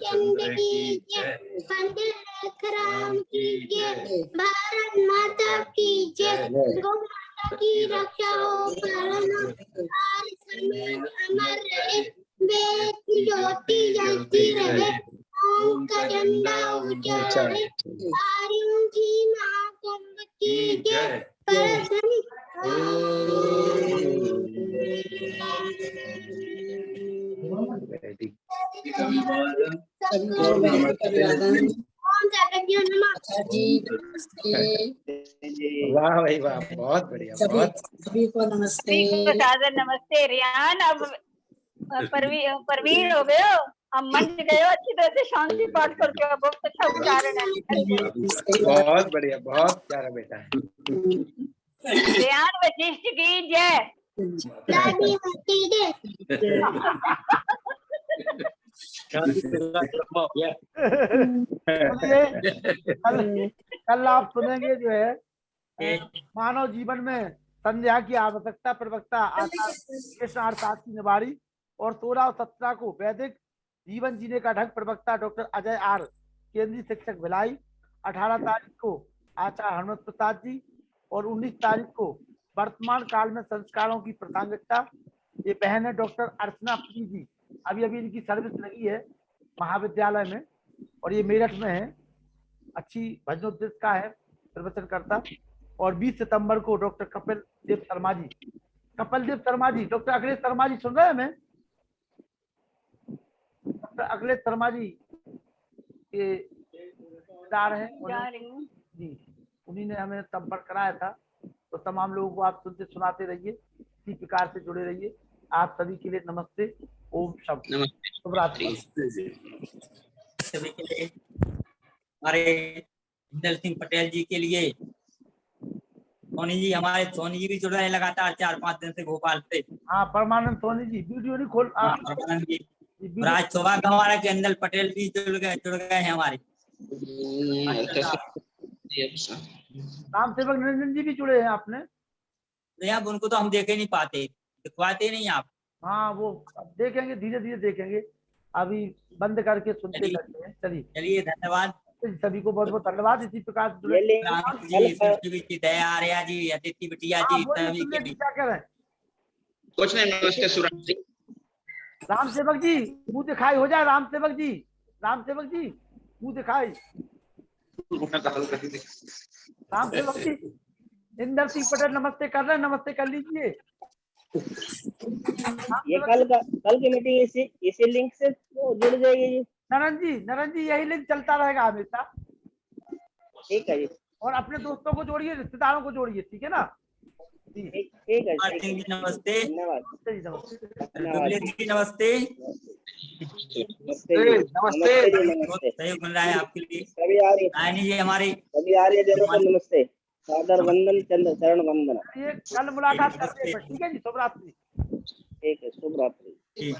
चंद्र की जय। पंडित लेखराम की जय। भारत माता की जय। गौ माता की रक्षा हो पालना सारे समाज अमर रहे। वेद की ज्योति जलती रहे। ओम का झंडा ऊंचा रहे। आर्यों की महाकुंभ की जय। परधनी वाह भाई वाह, बहुत बढ़िया। सभी को नमस्ते। सादर नमस्ते। रियान अब परवीन हो गए हो, अब मंच गए हो, अच्छी तरह से शांति पाठ करके हो। बहुत अच्छा उच्चारण है। बहुत बढ़िया, बहुत प्यारा बेटा है। रियान वशिष्ठ की जय। दादी होती है। कल आप सुनेंगे जो है मानव जीवन में संध्या की आवश्यकता, प्रवक्ता आचार्य कृष्ण की निवारी और 16 और 17 को वैदिक जीवन जीने का ढंग, प्रवक्ता डॉक्टर अजय आर, केंद्रीय शिक्षक भिलाई। 18 तारीख को आचार्य हनुमत प्रसाद जी और 19 तारीख को वर्तमान काल में संस्कारों की प्रासंगिकता, ये बहन है डॉक्टर अर्चना प्री जी। अभी इनकी सर्विस लगी है महाविद्यालय में और ये मेरठ में है। अच्छी भजनोपदेश का है प्रवचन करता। और 20 सितंबर को डॉक्टर कपिल देव शर्मा जी, डॉक्टर अखिलेश शर्मा जी सुन रहे हैं हमें? डॉक्टर अखिलेश शर्मा जी के रिश्तेदार हैं जी, उन्हीं ने हमें संपर्क कराया था। तो तमाम लोगों को आप सुनते सुनाते रहिए, इसी प्रकार से जुड़े रहिए। आप सभी के लिए नमस्ते। ओम शब्द शुभरात्रि। सभी के लिए, हमारे इंदल सिंह पटेल जी के लिए, सोनी जी, हमारे सोनी जी भी जुड़ रहे हैं लगातार 4-5 दिन से भोपाल से। हाँ, परमानंद सोनी जी वीडियो नहीं खोल। परमानंद जी, आज सौभाग्य हमारा कि इंदल पटेल भी जुड़ गए हैं हमारे। राम सेवक निरंजन जी भी जुड़े हैं आपने? नहीं, अब उनको तो हम देखे नहीं पाते, दिखवाते नहीं आप। हाँ वो अब देखेंगे, धीरे धीरे देखेंगे, अभी बंद करके सुनते करते हैं। चलिए चलिए धन्यवाद सभी को, बहुत बहुत धन्यवाद। इसी प्रकार से ये लिंक राम कल जी, सुरभि जी, दया आर्या जी, अदिति बिटिया हाँ जी, बोलिए, सभी सुन के ले लिए क्या कह रहे हैं। कुछ नहीं, नमस्ते सूरज जी। राम सेवक जी मुंह दिखाई हो जाए, राम सेवक जी, राम सेवक जी मुंह दिखाई। राम सेवक जी इंदर सिंह पटेल नमस्ते कर रहे हैं, नमस्ते कर लीजिए। ये कल की मीटिंग इसी लिंक से जुड़ जाएगी जी। नरन जी यही लिंक चलता रहेगा हमेशा। ठीक है जी। और अपने दोस्तों को जोड़िए, रिश्तेदारों को जोड़िए, ठीक है ना। ठीक है जी, नमस्ते। धन्यवाद। दुबले जी नमस्ते। नमस्ते। सही बन रहा है आपके लिए। सभी आ रही आयनी जी हमारी सभी आ रही है, नमस्ते, सादर वंदन, चरण वंदन। ये कल मुलाकात करते हैं, ठीक है जी, शुभ रात्रि। ठीक है, शुभ रात्रि। ठीक।